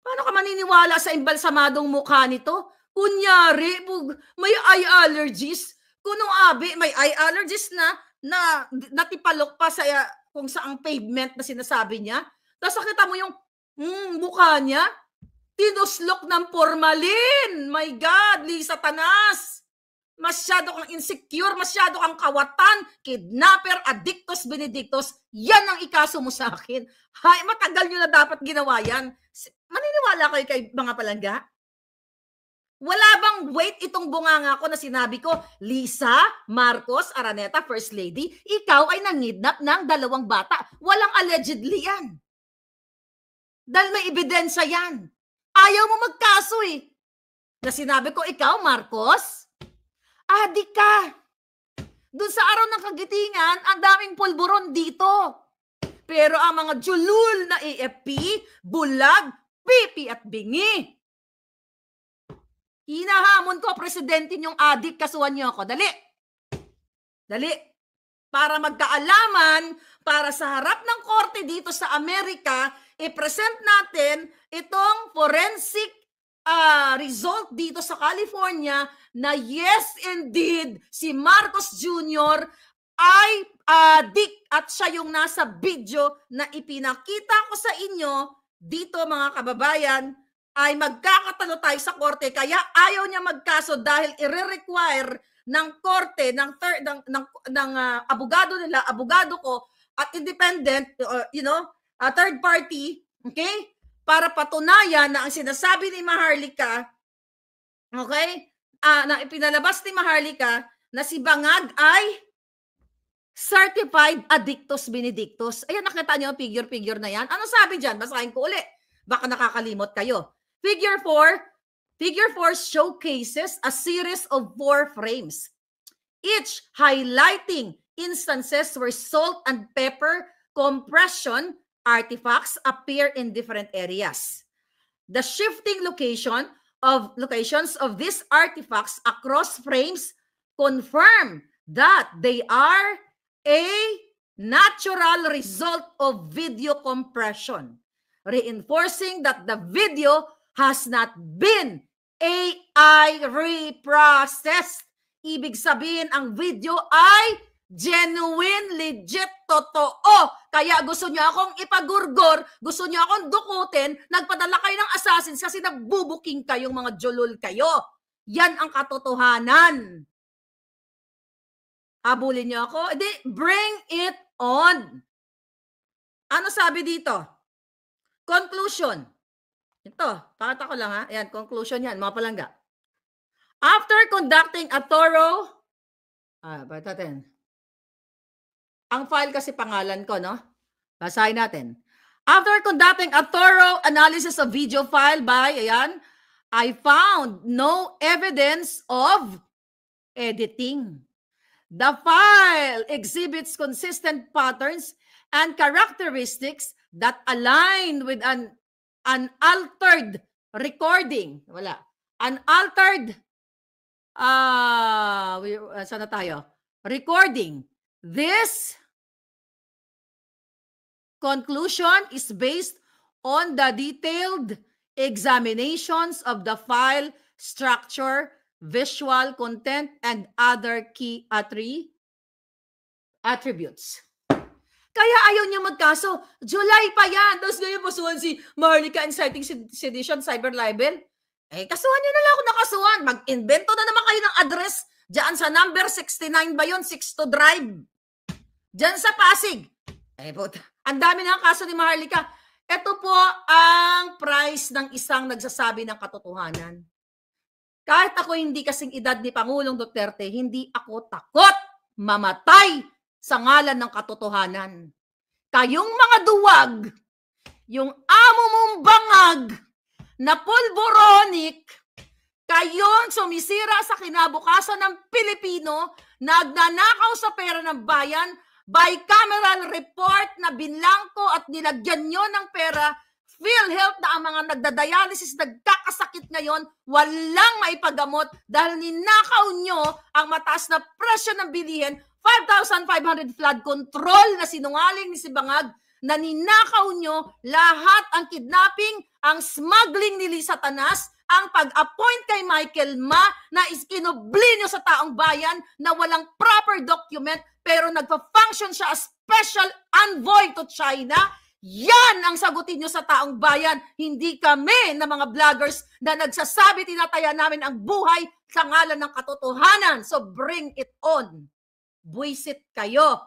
Paano ka maniniwala sa imbalsamadong mukha nito? Kunyari, may eye allergies. Kunong abi, may eye allergies na natipalok pa sa kung saang pavement na sinasabi niya. Tapos nakita mo yung mukha niya, tinuslok ng formalin. My God, Lisa Tanas. Masyado kang insecure, masyado kang kawatan, kidnapper, addictus, benedictus, yan ang ikaso mo sa akin. Hay, matagal nyo na dapat ginawa yan. Maniniwala kayo kay mga palangga? Wala bang wait itong bunganga ko na sinabi ko, Lisa Marcos Araneta, First Lady, ikaw ay nangidnap ng 2 bata. Walang allegedly yan. Dahil may ebidensya yan. Ayaw mo magkaso eh. Na sinabi ko, ikaw Marcos, adik ka. Doon sa araw ng kagitingan, ang daming pulburon dito. Pero ang mga julul na AFP, bulag, pipi at bingi. Hinahamon ko, presidente yung adik, kasuhan niyo ako. Dali. Dali. Para magkaalaman, para sa harap ng korte dito sa Amerika, i-present natin itong forensic result dito sa California na yes indeed si Marcos Jr. ay adik at siya yung nasa video na ipinakita ko sa inyo dito mga kababayan ay magkakatalo tayo sa korte kaya ayaw niya magkaso dahil i-require ng korte ng abogado nila, abogado ko at independent third party, okay? Para patunayan na ang sinasabi ni Maharlika, okay, na ipinalabas ni Maharlika na si Bangag ay certified addictus benedictus. Ayan, nakita niyo ang figure na yan. Ano sabi dyan? Basahin ko uli. Baka nakakalimot kayo. Figure 4 showcases a series of 4 frames, each highlighting instances where salt and pepper compression artifacts appear in different areas. The shifting locations of these artifacts across frames confirm that they are a natural result of video compression, reinforcing that the video has not been AI reprocessed. Ibig sabihin, ang video ay genuine, legit, totoo. Kaya gusto niyo akong ipagurgor, gusto niyo akong dukutin, nagpadala kayo ng assassins kasi nagbubuking kayong mga julul kayo. Yan ang katotohanan. Habulin niyo ako? Edi, bring it on. Ano sabi dito? Conclusion. Ito, pakita ko lang ha. Ayan, conclusion yan, mga palangga. After conducting a thorough, batatin. Ang file kasi pangalan ko, no? Basahin natin. After conducting a thorough analysis of video file by, ayan, I found no evidence of editing. The file exhibits consistent patterns and characteristics that align with an altered recording. Wala. Unaltered, saan na tayo? Recording. This conclusion is based on the detailed examinations of the file structure, visual content, and other key attributes. Kaya ayaw niya magkaso. July pa yan. Tapos ngayon pasuhan si Maharlika inciting sedition, cyber libel. Kasuhan niyo na lang ako nakasuhan. Mag-invento na naman kayo ng address diyan sa number 69 ba yun? 62 Drive. Diyan sa Pasig. Ang dami na ang kaso ni Maharlika. Ito po ang price ng isang nagsasabi ng katotohanan. Kahit ako hindi kasing edad ni Pangulong Duterte, hindi ako takot mamatay sa ngalan ng katotohanan. kayong mga duwag, yung amo mong bangag na pulboronic, kayong sumisira sa kinabukasan ng Pilipino, nagnanakaw sa pera ng bayan, bicameral report na binlangko at nilagyan nyo ng pera, PhilHealth na ang mga nagdadialysis, nagkakasakit ngayon, walang maipagamot dahil ninakaw nyo ang mataas na presyo ng bilihin, 5,500 flood control na sinungaling ni si Bangag, na ninakaw nyo lahat ang kidnapping, ang smuggling ni Lisa Tanas, ang pag-appoint kay Michael Ma na ikinubli nyo sa taong bayan na walang proper document pero nagpa-function siya as special envoy to China. Yan ang sagutin nyo sa taong bayan. Hindi kami na mga vloggers na nagsasabi tinataya namin ang buhay sa ngalan ng katotohanan. So bring it on. Buisit kayo.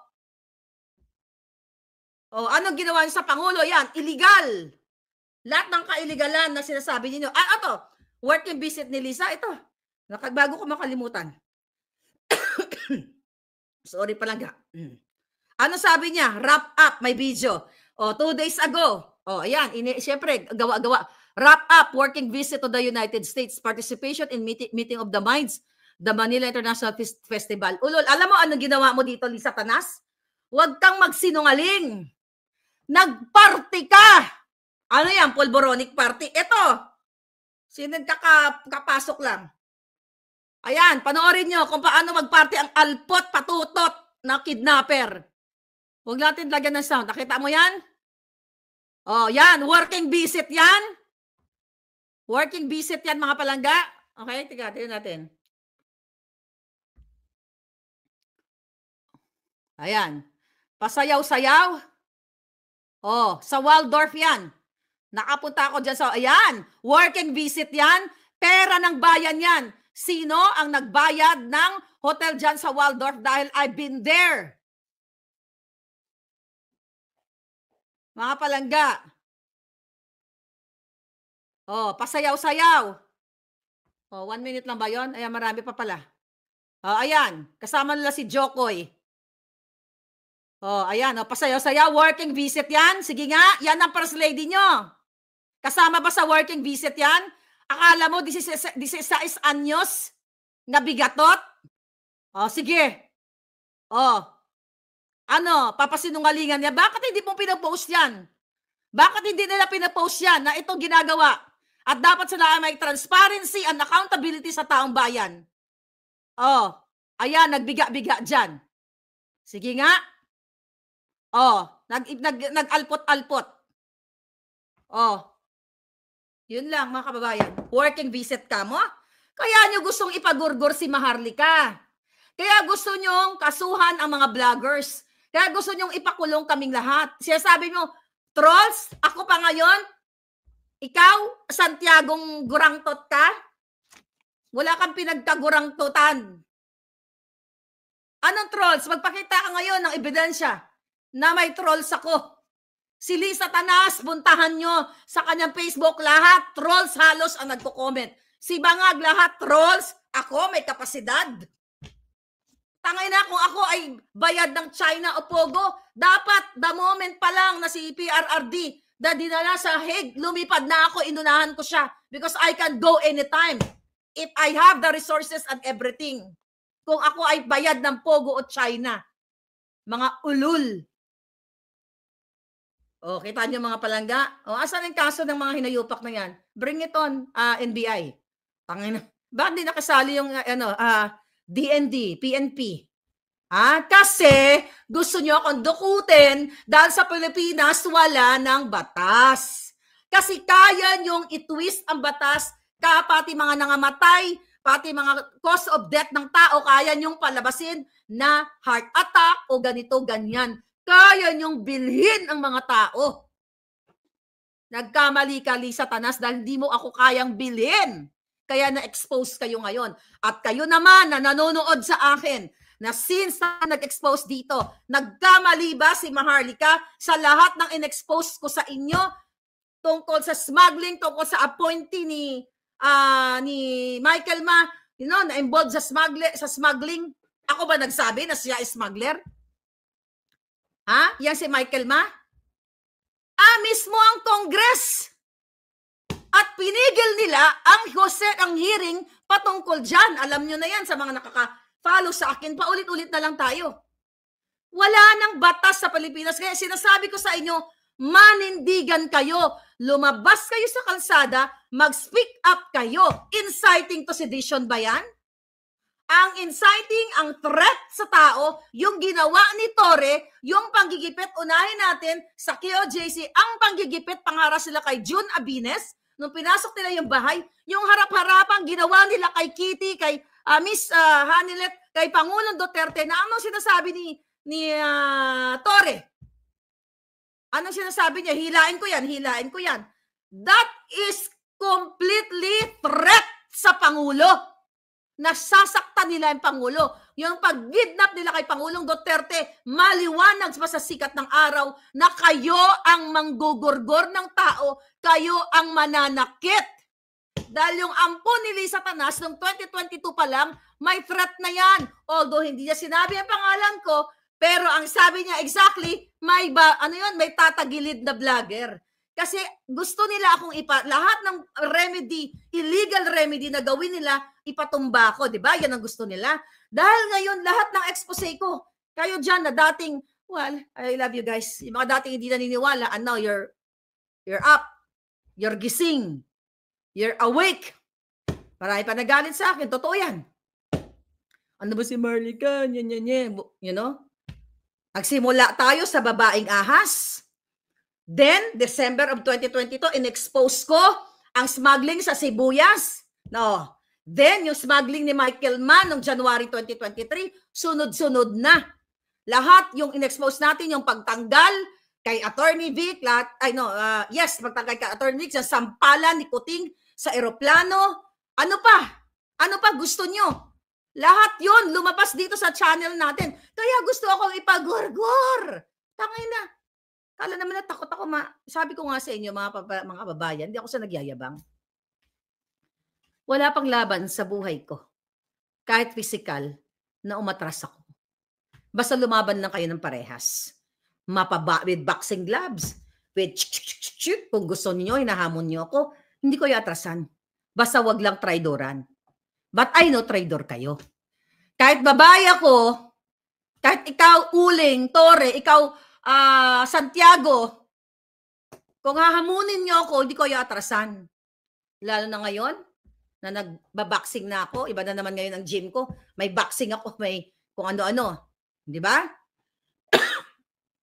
O, anong ginawa niyo sa Pangulo? Yan, illegal. Lahat ng kailigalan na sinasabi niyo. Ito, working visit ni Lisa. Ito, bago ko makalimutan. Sorry palangga. Ano sabi niya? Wrap up, may video. O, 2 days ago. O, ayan, siyempre, gawa-gawa. Wrap up, working visit to the United States. Participation in meeting of the minds. The Manila International Festival. Ulol, alam mo ano ginawa mo dito, Lisa Tanas? Huwag kang magsinungaling. Nagparty ka. Ano yan? Pulboronic party. Ito. Sino kapasok lang. Ayan, panoorin nyo kung paano magparty ang alpot patutot na kidnapper. Huwag natin lagyan ng sound. Nakita mo yan? Oh, yan. Working visit yan. Working visit yan, mga palangga. Okay, tingnan natin. Ayan. Pasayaw-sayaw. Oh, sa Waldorf yan. Nakapunta ako dyan sa, ayan, working visit yan. Pera ng bayan yan. Sino ang nagbayad ng hotel dyan sa Waldorf dahil I've been there? Mga palangga. Oh, pasayaw-sayaw. Oh, 1 minute lang ba yun? Ayan, marami pa pala. Oh, ayan. Kasama nila si Jokoy. Oh, ayan, oh, pasayaw-sayaw, working visit yan. Sige nga, yan ang first lady nyo. Kasama ba sa working visit yan? Akala mo 16 anyos na bigatot? Oh, sige. Oh, ano, papasinungalingan niya. Bakit hindi mo pinapost yan? Bakit hindi nila pinapost yan na itong ginagawa? At dapat sila may transparency and accountability sa taong bayan. Oh, ayan, nagbiga-biga dyan. Sige nga. Oh, nag-alpot-alpot. Oh. Yun lang, mga kababayan. Working visit ka mo. Kaya nyo gustong ipagurgur si Maharlika. Kaya gusto nyong kasuhan ang mga vloggers. Kaya gusto nyong ipakulong kaming lahat. Sinasabi nyo, trolls, ako pa ngayon, ikaw, Santiagong Gurangtot ka? Wala kang pinagkagurangtotan. Anong trolls? Magpakita ka ngayon ng ebidensya na may trolls ako. Si Lisa Tanas, buntahan nyo sa kanyang Facebook, lahat trolls halos ang nagko-comment. Si Bangag, lahat trolls. Ako, may kapasidad. Tangay na kung ako ay bayad ng China o Pogo, dapat the moment pa lang na si PRRD na dinala sa Hague, lumipad na ako, inunahan ko siya because I can go anytime if I have the resources and everything. Kung ako ay bayad ng Pogo o China. Mga ulul. O, kita niyo mga palangga? O, asan ang kaso ng mga hinayupak na yan? Bring it on, NBI. Tangina. Bakit di nakasali yung DND, PNP? Kasi gusto nyo akong dukutin dahil sa Pilipinas wala ng batas. Kasi kaya nyong itwist ang batas, pati mga nangamatay, pati mga cause of death ng tao, kaya nyong palabasin na heart attack o ganito, ganyan. Kaya nyong bilhin ang mga tao. Nagkamali ka, Lisa Tanas, dahil hindi mo ako kayang bilhin. Kaya na-expose kayo ngayon. At kayo naman na nanonood sa akin, na since na nag-expose dito, nagkamali ba si Maharlika sa lahat ng in-expose ko sa inyo tungkol sa smuggling, tungkol sa appointee ni Michael Ma, na-involved sa smuggling? Ako ba nagsabi na siya is smuggler? Ha? Yan si Michael Ma? mismo ang Congress. At pinigil nila ang hearing patungkol dyan. Alam nyo na yan sa mga nakaka-follow sa akin. Paulit-ulit na lang tayo. Wala nang batas sa Pilipinas. Kaya sinasabi ko sa inyo, manindigan kayo. Lumabas kayo sa kalsada, mag-speak up kayo. Inciting to sedition ba yan? Ang inciting, ang threat sa tao, yung ginawa ni Torre, yung panggigipit, unahin natin sa KOJC, ang panggigipit, pangharas sila kay June Abines, nung pinasok nila yung bahay, yung harap-harapang ginawa nila kay Kitty, kay Miss Hanilet, kay Pangulong Duterte, na anong sinasabi ni Torre? Anong sinasabi niya? Hilain ko yan, hilain ko yan. That is completely threat sa Pangulo. Nasasaktan nila yung Pangulo. Yung pag-kidnap nila kay Pangulong Duterte, maliwanag pa sa sikat ng araw na kayo ang manggugurgor ng tao, kayo ang mananakit. Dahil yung ampon ni Lisa Tanas noong 2022 pa lang, may threat na yan. Although hindi niya sinabi ang pangalan ko, pero ang sabi niya exactly, may tatagilid na vlogger. Kasi gusto nila akong lahat ng remedy, illegal remedy na gawin nila, ipatumba ko, di ba? Yan ang gusto nila. Dahil ngayon, lahat ng expose ko, kayo dyan na dating, well, I love you guys. Yung mga dating hindi naniniwala, and now you're up, you're gising, you're awake. Marami pa nagalit sa akin, totoo yan. Ano ba si Marlica? You know? Nagsimula tayo sa babaeng ahas. Then, December of 2022, in-expose ko ang smuggling sa sibuyas. No. Then, yung smuggling ni Michael Mann noong January 2023, sunod-sunod na. Lahat yung in-expose natin, yung pagtanggal kay Attorney Vic, pagtanggal kay Attorney Vic, sa sampalan ni Kuting sa eroplano. Ano pa? Ano pa gusto nyo? Lahat yon lumabas dito sa channel natin. Kaya gusto akong ipagurgur. Tangay na. Kala naman na takot ako. Sabi ko nga sa inyo, mga kababayan, hindi ako sa nagyayabang. Wala pang laban sa buhay ko. Kahit physical, na umatras ako. Basta lumaban lang kayo ng parehas. With boxing gloves. With kung gusto niyo, hinahamon niyo ako, hindi ko iatrasan. Basta wag lang traidoran. But I know traidor kayo. Kahit babae ako, kahit ikaw Uling, Torre, ikaw Santiago, kung hahamunin niyo ako, hindi ko iatrasan. Lalo na ngayon, na nagbaboxing na ako, iba na naman ngayon ang gym ko, may boxing ako, may kung ano-ano. Di ba?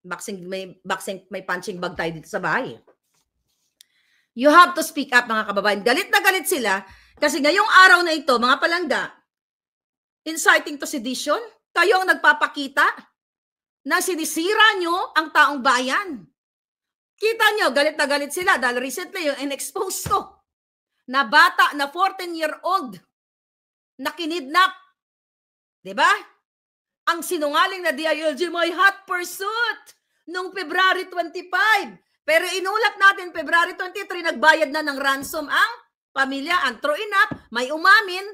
may punching bag tayo dito sa bahay. You have to speak up, mga kababayan. Galit na galit sila kasi ngayong araw na ito, mga palangga, inciting to sedition, kayo ang nagpapakita na sinisira nyo ang taong bayan. Kita nyo, galit na galit sila dahil recently yung in-expose ko na bata na 14-year-old na kinidnap. Diba? Ang sinungaling na DILG, may hot pursuit noong February 25. Pero inulat natin, February 23, nagbayad na ng ransom ang pamilya. Ang true enough, may umamin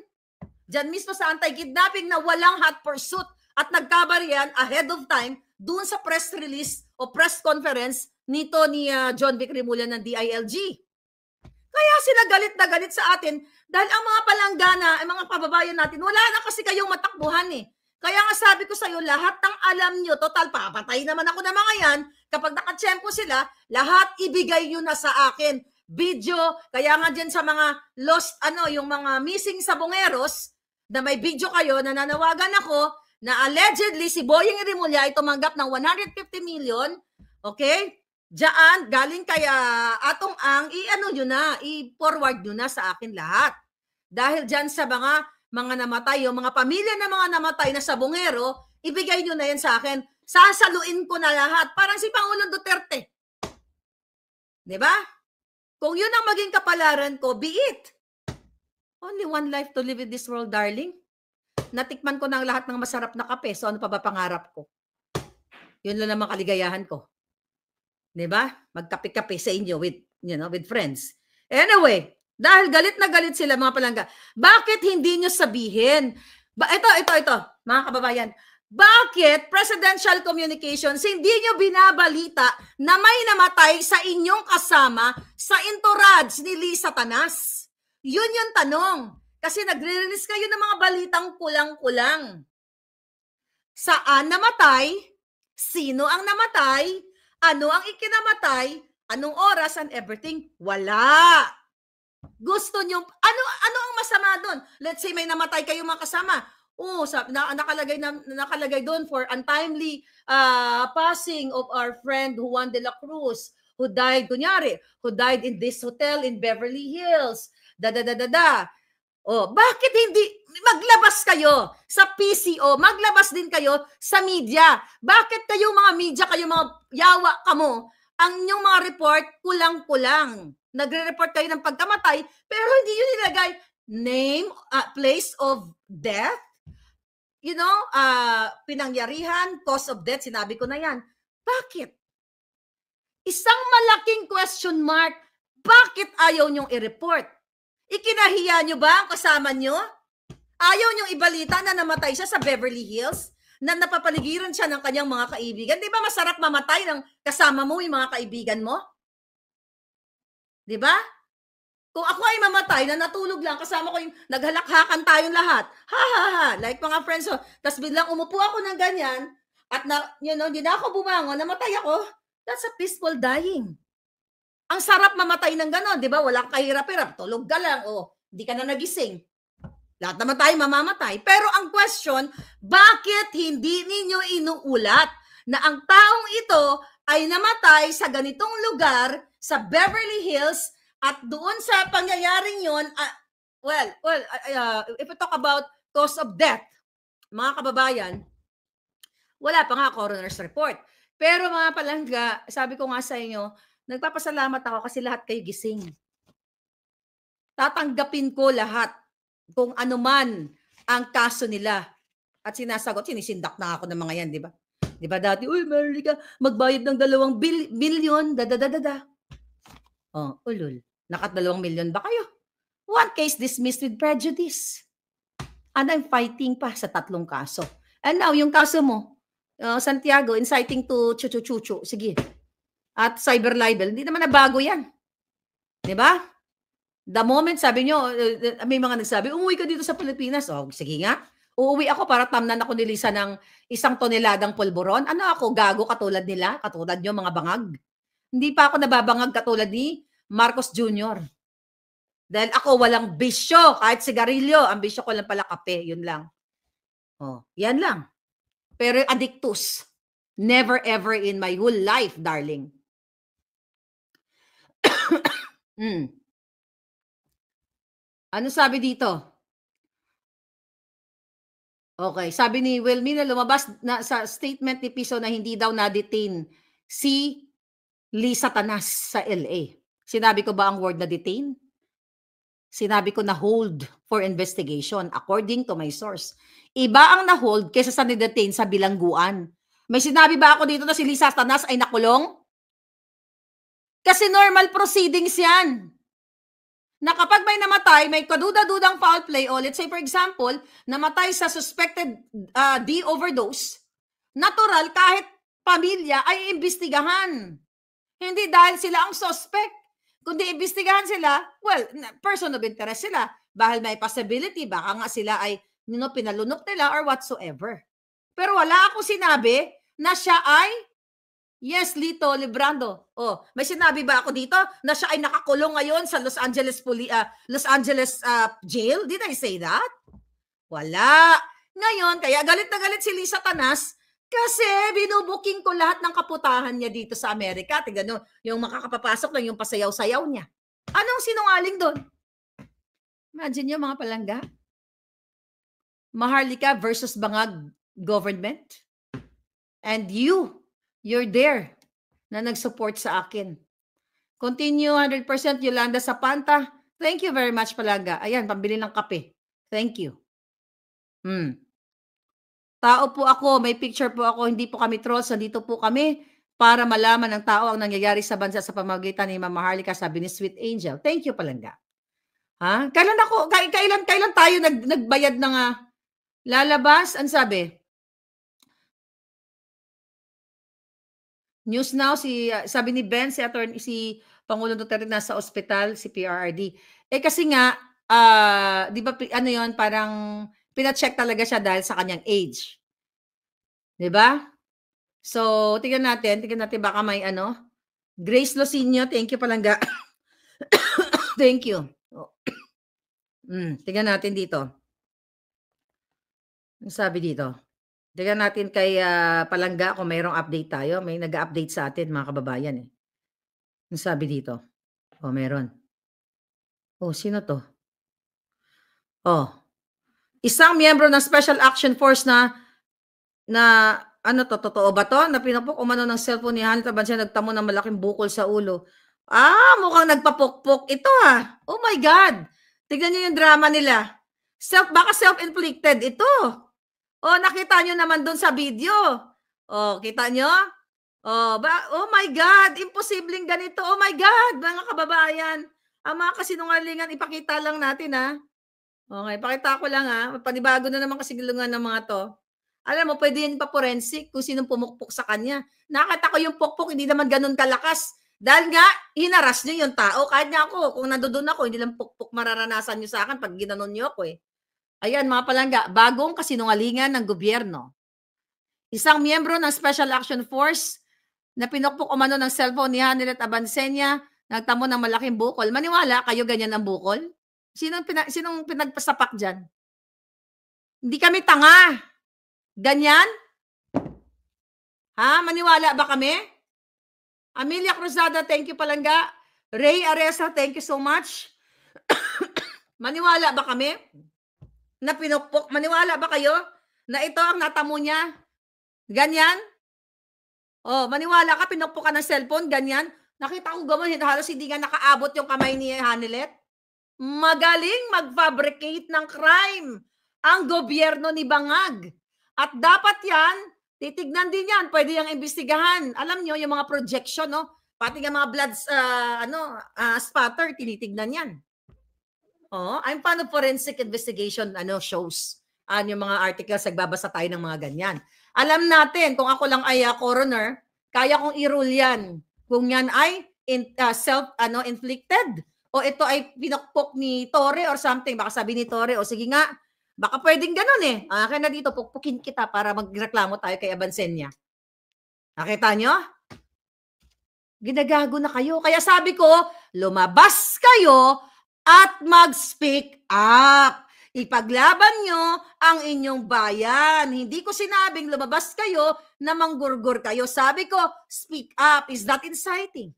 dyan mismo sa anti-kidnapping na walang hot pursuit at nagkabarihan ahead of time doon sa press release o press conference nito ni John Vic Remulla ng DILG. Kaya sila galit na galit sa atin dahil ang mga palanggana, ang mga kababayan natin, wala na kasi kayong matakbuhan eh. Kaya nga sabi ko sa iyo, lahat ng alam nyo, total, papatay naman ako ng mga yan, kapag nakatsyempo sila, lahat ibigay nyo na sa akin. Video, kaya nga dyan sa mga lost, yung mga missing sabongeros, na may video kayo, na nanawagan ako, na allegedly si Boying Remulla ay tumanggap ng 150 million, okay? Diyan, galing kaya Atong Ang, i-forward nyo na sa akin lahat. Dahil dyan sa mga namatay, yung mga pamilya na mga namatay na sabongero, ibigay nyo na yan sa akin. Sasaluin ko na lahat. Parang si Pangulong Duterte. Diba? Kung yun ang maging kapalaran ko, be it. Only one life to live in this world, darling. Natikman ko ng lahat ng masarap na kape. So ano pa ba pangarap ko? Yun lang naman kaligayahan ko. Diba? Magkape-kape sa inyo with friends. Anyway, dahil galit na galit sila, mga palangga, bakit hindi nyo sabihin? Ito, mga kababayan, Bakit presidential communications hindi nyo binabalita na may namatay sa inyong kasama sa entourage ni Lisa Tanas? Yun yung tanong. Kasi nagre-release kayo ng mga balitang kulang-kulang. Saan namatay? Sino ang namatay? Ano ang ikinamatay? Anong oras and everything? Wala. Gusto nyo, ano ang masama doon? Let's say may namatay kayong mga kasama. Nakalagay doon for untimely passing of our friend Juan de la Cruz, who died in this hotel in Beverly Hills. Bakit hindi maglabas kayo sa PCO, maglabas din kayo sa media? Bakit kayo mga media, kayo mga yawa kamo, ang inyong mga report kulang-kulang? Nagre-report kayo ng pagkamatay, pero hindi yun nilagay name, place of death, pinangyarihan, cause of death, sinabi ko na yan. Bakit? Isang malaking question mark, bakit ayaw nyong i-report? Ikinahiya nyo ba ang kasama nyo? Ayaw nyong ibalita na namatay siya sa Beverly Hills? Na napapaligiran siya ng kanyang mga kaibigan? Di ba masarap mamatay ng kasama mo yung mga kaibigan mo? Di ba? Kung ako ay mamatay na natulog lang, kasama ko yung naghalakhakan tayong lahat. Like mga friends. Tapos biglang umupo ako ng ganyan at hindi na ako bumangon, namatay ako. That's a peaceful dying. Ang sarap mamatay ng ganon, di ba? Walang kahirap-hirap. Tulog ka lang, di ka na nagising. Lahat naman tayo mamamatay. Pero ang question, bakit hindi ninyo inuulat na ang taong ito ay namatay sa ganitong lugar, sa Beverly Hills, at doon sa pangyayaring yon, if we talk about cause of death, mga kababayan, wala pa nga coroner's report. Pero mga palangga, sabi ko nga sa inyo, nagpapasalamat ako kasi lahat kayo gising. Tatanggapin ko lahat kung ano man ang kaso nila. At sinasagot, sinisindak na ako ng mga yan, di ba? Di ba dati, Marlica, magbayad ng 2 billion, ulul. Nakat 2 million ba kayo? One case dismissed with prejudice. And I'm fighting pa sa 3 kaso. And now, yung kaso mo, Santiago, inciting to chuchu-chuchu. Sige. At cyber libel, hindi naman na bago yan. Di ba? The moment, sabi nyo, may mga nagsabi, umuwi ka dito sa Pilipinas. Sige nga. Uuwi ako para tamnan ako ni Lisa ng 1 toneladang pulburon. Ano ako, gago katulad nila? Katulad nyo, mga bangag? Hindi pa ako nababangag katulad ni Marcos Jr. Dahil ako walang bisyo, kahit sigarilyo. Ang bisyo ko lang pala kape, yun lang. Yan lang. Pero addictus. Never ever in my whole life, darling. Ano sabi dito? Okay, sabi ni Wilmina, lumabas na sa statement ni Piso na hindi daw na-detain si Lisa Tanas sa LA. Sinabi ko ba ang word na detain? Sinabi ko na hold for investigation according to my source. Iba ang na-hold kaysa sa na-detain sa bilangguan. May sinabi ba ako dito na si Lisa Tanas ay nakulong? Kasi normal proceedings yan. Na kapag may namatay, may kaduda-dudang foul play, o let's say for example, namatay sa suspected D overdose, natural kahit pamilya ay imbestigahan. Hindi dahil sila ang suspect. Kundi imbestigahan sila, person of interest sila. Dahil may possibility, baka nga sila ay pinalunok nila or whatsoever. Pero wala akong sinabi na siya ay yes, Lito Librando. May sinabi ba ako dito na siya ay nakakulong ngayon sa Los Angeles jail? Did I say that? Wala. Ngayon, kaya galit na galit si Lisa Tanas kasi binubuking ko lahat ng kaputahan niya dito sa Amerika. Tingnan nyo, yung makakapapasok lang yung pasayaw-sayaw niya. Anong sinungaling doon? Imagine nyo mga palangga. Maharlika versus Bangag government. And you're there na nag-support sa akin. Continue 100% Yolanda Sapanta. Thank you very much, Palangga. Ayan, pambili ng kape. Thank you. Tao po ako, may picture po ako, hindi po kami trolls, nandito po kami para malaman ng tao ang nangyayari sa bansa sa pamamagitan ni Mama Harlika, sabi ni Sweet Angel. Thank you, Palangga. Kailan tayo nagbayad ng lalabas? Ang sabi? News now, sabi ni Ben, si Pangulong Duterte nasa ospital, si PRRD. Kasi nga, di ba, ano yon, parang pina-check talaga siya dahil sa kanyang age. Di ba? So, tingnan natin baka may ano. Grace Losinio, thank you palangga. Thank you. Tingnan natin dito. Ang sabi dito. Tingnan natin kay Palangga kung mayroong update tayo. May nag-update sa atin, mga kababayan. Ang sabi dito. Meron. Sino to? Isang miyembro ng Special Action Force na ano to, totoo ba to? Na pinapok umano ng cellphone ni Hanit Abansia, nagtamo ng malaking bukol sa ulo. Mukhang nagpapukpok ito Oh my God! Tignan nyo yung drama nila. Baka self-inflicted ito. Nakita nyo naman dun sa video. Kita nyo? Oh my God! Imposibleng ganito. Oh my God! Mga kababayan. Ang mga kasinungalingan, ipakita lang natin Okay, pakita ko lang Panibago na naman kasinungalingan ng mga to. Alam mo, pwede yan pa forensic kung sinong pumukpok sa kanya. Nakita ko yung pukpok, hindi naman ganun kalakas. Dahil nga, hinaras nyo yung tao. Kahit nga ako, kung nandoon ako, hindi lang pukpok mararanasan nyo sa akin pag ginanon nyo ako Ayan, mga palangga, bagong kasinungalingan ng gobyerno. Isang miyembro ng Special Action Force na pinukpok umano ng cellphone ni Hanilet Abansenia, nagtamo ng malaking bukol. Maniwala kayo ganyan ang bukol? Sinong pinagpasapak dyan? Hindi kami tanga. Ganyan? Maniwala ba kami? Amelia Cruzada, thank you palangga. Ray Aresa, thank you so much. Maniwala ba kami? Na pinukpok? Maniwala ba kayo? Na ito ang natamo niya? Ganyan? Maniwala ka, pinukpok ka ng cellphone, ganyan? Nakita ko gawin, halos hindi nga nakaabot yung kamay ni Hanilet. Magaling mag-fabricate ng crime ang gobyerno ni Bangag. At dapat yan, titignan din yan, pwede yung imbestigahan. Alam nyo, yung mga projection, pati yung mga blood spatter, tinitignan yan. I'm fan of forensic investigation shows. Yung mga articles, nagbabasa tayo ng mga ganyan. Alam natin, kung ako lang ay coroner, kaya kong i-rule yan. Kung yan ay self-inflicted o ito ay pinukpok ni Torre or something. Baka sabi ni Torre, sige nga, baka pwedeng ganun Kaya na dito, pukpukin kita para magreklamo tayo kay Abansenia. Nakita nyo? Ginagago na kayo. Kaya sabi ko, lumabas kayo at mag-speak up. Ipaglaban nyo ang inyong bayan. Hindi ko sinabing lumabas kayo na manggurgur kayo. Sabi ko, speak up. Is that inciting?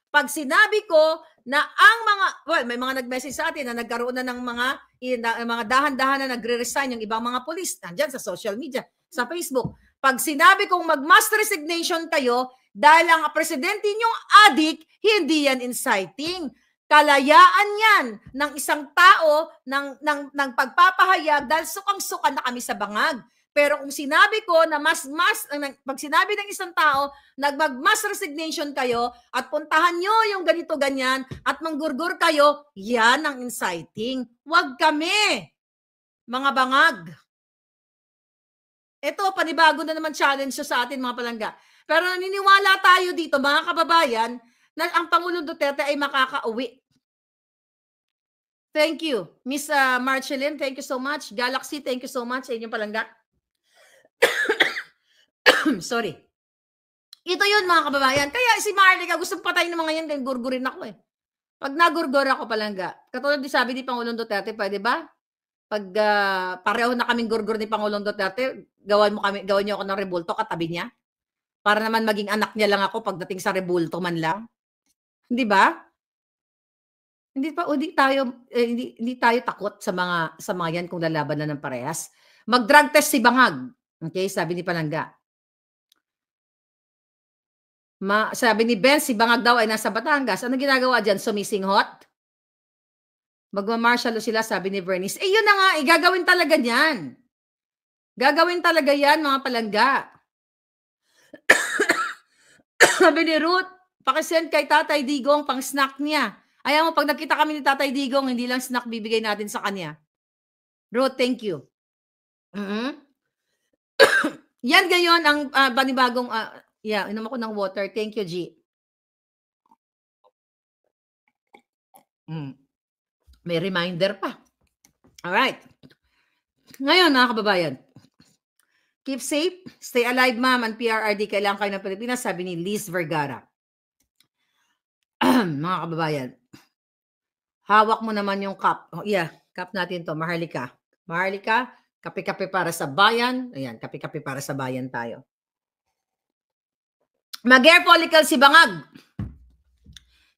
Pag sinabi ko na ang mga, may mga nag-message sa atin na nagkaroon na ng mga dahan-dahan na nagre-resign yung ibang mga pulis, nandyan sa social media, sa Facebook. Pag sinabi kong mag-mass resignation kayo dahil ang presidente nyong adik, hindi yan inciting. Kalayaan yan ng isang tao ng pagpapahayag dahil sukang-suka na kami sa bangag. Pero kung sinabi ko na pag sinabi ng isang tao, mag-mass resignation kayo at puntahan nyo yung ganito-ganyan at manggurgur kayo, yan ang inciting. Huwag kami, mga bangag. Ito, panibago na naman challenge sa atin, mga palangga. Pero naniniwala tayo dito, mga kababayan, na ang Pangulong Duterte ay makakauwi. Thank you. Miss Marceline, thank you so much. Galaxy, thank you so much sa inyong palangga. Sorry. Ito yun, mga kababayan. Kaya si Marlica, gusto patayin ng mga yan, kaya gurgurin ako Pag nagurgur ako palangga, katulad di sabi ni Pangulong Duterte, pwede ba? Pag pareho na kaming gurgur ni Pangulong Duterte, gawan niyo ako ng rebulto katabi niya. Para naman maging anak niya lang ako pagdating sa rebulto man lang. Hindi ba? Hindi tayo takot sa mga yan kung lalaban na ng parehas. Mag-drug test si Bangag. Okay, sabi ni Palangga. Sabi ni Ben, si Bangag daw ay nasa Batangas. Ano ginagawa dyan? Sumising hot? Magmamarshal sila, sabi ni Bernice. Yun na nga, gagawin talaga yan. Gagawin talaga yan, mga Palangga. Sabi ni Ruth, pakisend kay Tatay Digong pang snack niya. Ayaw mo, pag nakita kami ni Tatay Digong, hindi lang snack bibigay natin sa kanya. Ruth, thank you. Yan gayon ang panibagong Yeah, inom ako ng water. Thank you, G. May reminder pa. Alright. Ngayon, mga kababayan, keep safe, stay alive, ma'am, and PRRD, kailangan kayo ng Pilipinas, sabi ni Liz Vergara. Mga kababayan, hawak mo naman yung cup. Oh, yeah, cup natin to, Maharlika. Maharlika, kape-kape para sa bayan. Ayan, kape-kape para sa bayan tayo. Mag-hair follicle si Bangag.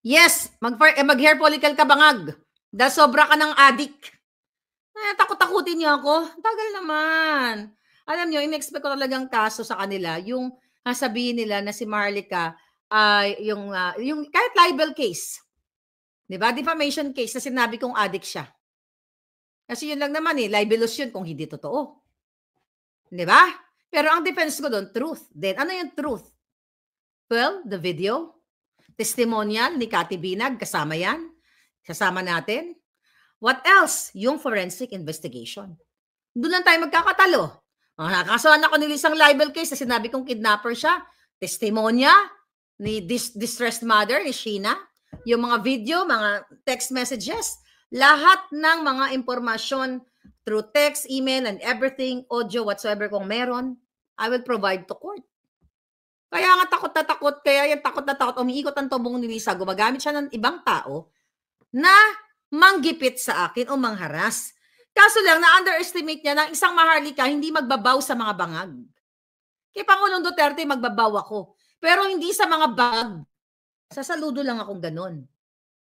Yes, mag-hair follicle ka, Bangag. Dahil sobra ka ng addict. Takot-takutin niyo ako. Tagal naman. Alam niyo, in-expect ko talagang kaso sa kanila. Yung sabihin nila na si Maharlika, yung kahit libel case. Diba? Defamation case na sinabi kong addict siya. Kasi yun lang naman libelous yun kung hindi totoo. Diba? Pero ang defense ko doon, truth. Then, ano yung truth? Well, the video, testimonial ni Cathy Binag, kasama yan. Kasama natin. What else? Yung forensic investigation. Doon lang tayo magkakatalo. Nakakasuhan ako ng isang libel case na sinabi kong kidnapper siya. Testimonya ni distressed mother, ni Sheena. Yung mga video, mga text messages. Lahat ng mga impormasyon through text, email, and everything, audio, whatsoever kung meron, I will provide to court. Kaya nga takot na takot, kaya yung takot na takot, umiikot ang tubong ni Lisa, gumagamit siya ng ibang tao na manggipit sa akin o mangharas. Kaso lang, na-underestimate niya na isang Maharlika hindi magbabaw sa mga bangag. Kay Pangulong Duterte, magbabaw ako. Pero hindi sa mga bangag. Sasaludo lang akong ganun.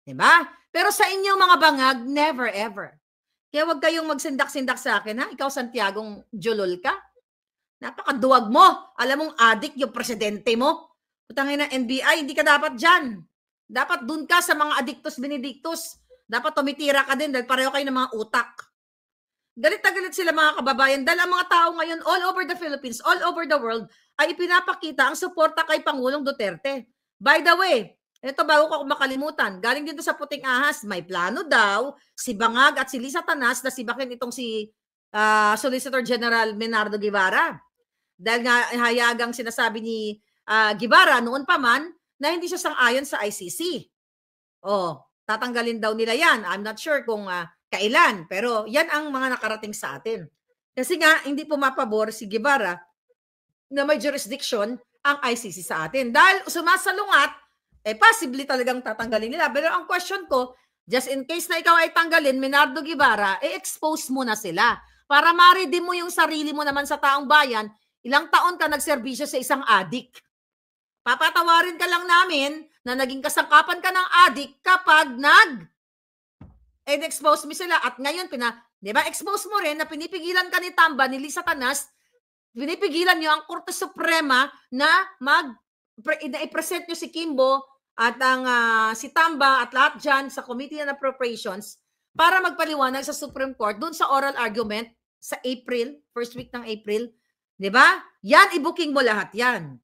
Diba? Pero sa inyong mga bangag, never ever. Kaya huwag kayong magsindak-sindak sa akin, ha? Ikaw, Santiagong Jolol ka. Napakaduwag mo. Alam mong addict yung presidente mo. Putangin na NBI, hindi ka dapat dyan. Dapat dun ka sa mga addictus benedictus. Dapat tumitira ka din dahil pareho kayo ng mga utak. Galit na galit sila mga kababayan dahil ang mga tao ngayon all over the Philippines, all over the world, ay ipinapakita ang suporta kay Pangulong Duterte. By the way, ito bago ko makalimutan, galing dito sa Puting Ahas, may plano daw si Bangag at si Lisa Tanas na sibakin itong si Solicitor General Menardo Guevara. Dahil nga hayagang sinasabi ni Guevara noon pa man na hindi siya sang-ayon sa ICC. Tatanggalin daw nila yan. I'm not sure kung kailan, pero yan ang mga nakarating sa atin. Kasi nga, hindi pumapabor si Guevara na may jurisdiction ang ICC sa atin. Dahil sumasalungat, possibly talagang tatanggalin nila. Pero ang question ko, just in case na ikaw ay tanggalin, Menardo Guevara, expose mo na sila. Para ma-redeem mo yung sarili mo naman sa taong bayan, ilang taon ka nagserbisyo sa isang addict. Papatawarin ka lang namin na naging kasangkapan ka ng addict kapag expose mo sila. At ngayon, di ba, expose mo rin na pinipigilan ka ni Tamba, ni Lisa Tanas, pinipigilan nyo ang Korte Suprema na i-present nyo si Kimbo at ang si Tamba at lahat dyan sa Committee on Appropriations para magpaliwanag sa Supreme Court dun sa oral argument sa April, first week ng April. Di ba? Yan, i-booking mo lahat yan.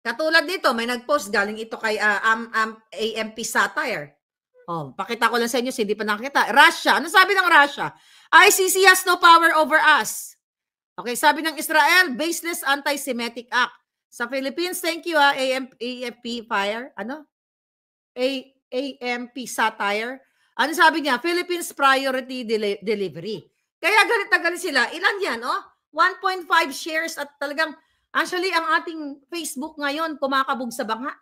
Katulad dito, may nag-post galing ito kay AMP Satire. Pakita ko lang sa inyo, hindi pa nakita. Russia. Ano sabi ng Russia? ICC has no power over us. Okay, sabi ng Israel, baseless anti-Semitic act. Sa Philippines, thank you AMP Fire. Ano? AMP Satire. Ano sabi niya? Philippines priority delivery. Kaya galit na galit sila. Ilan yan, 1.5 shares at talagang, actually, ang ating Facebook ngayon, kumakabog sa banga.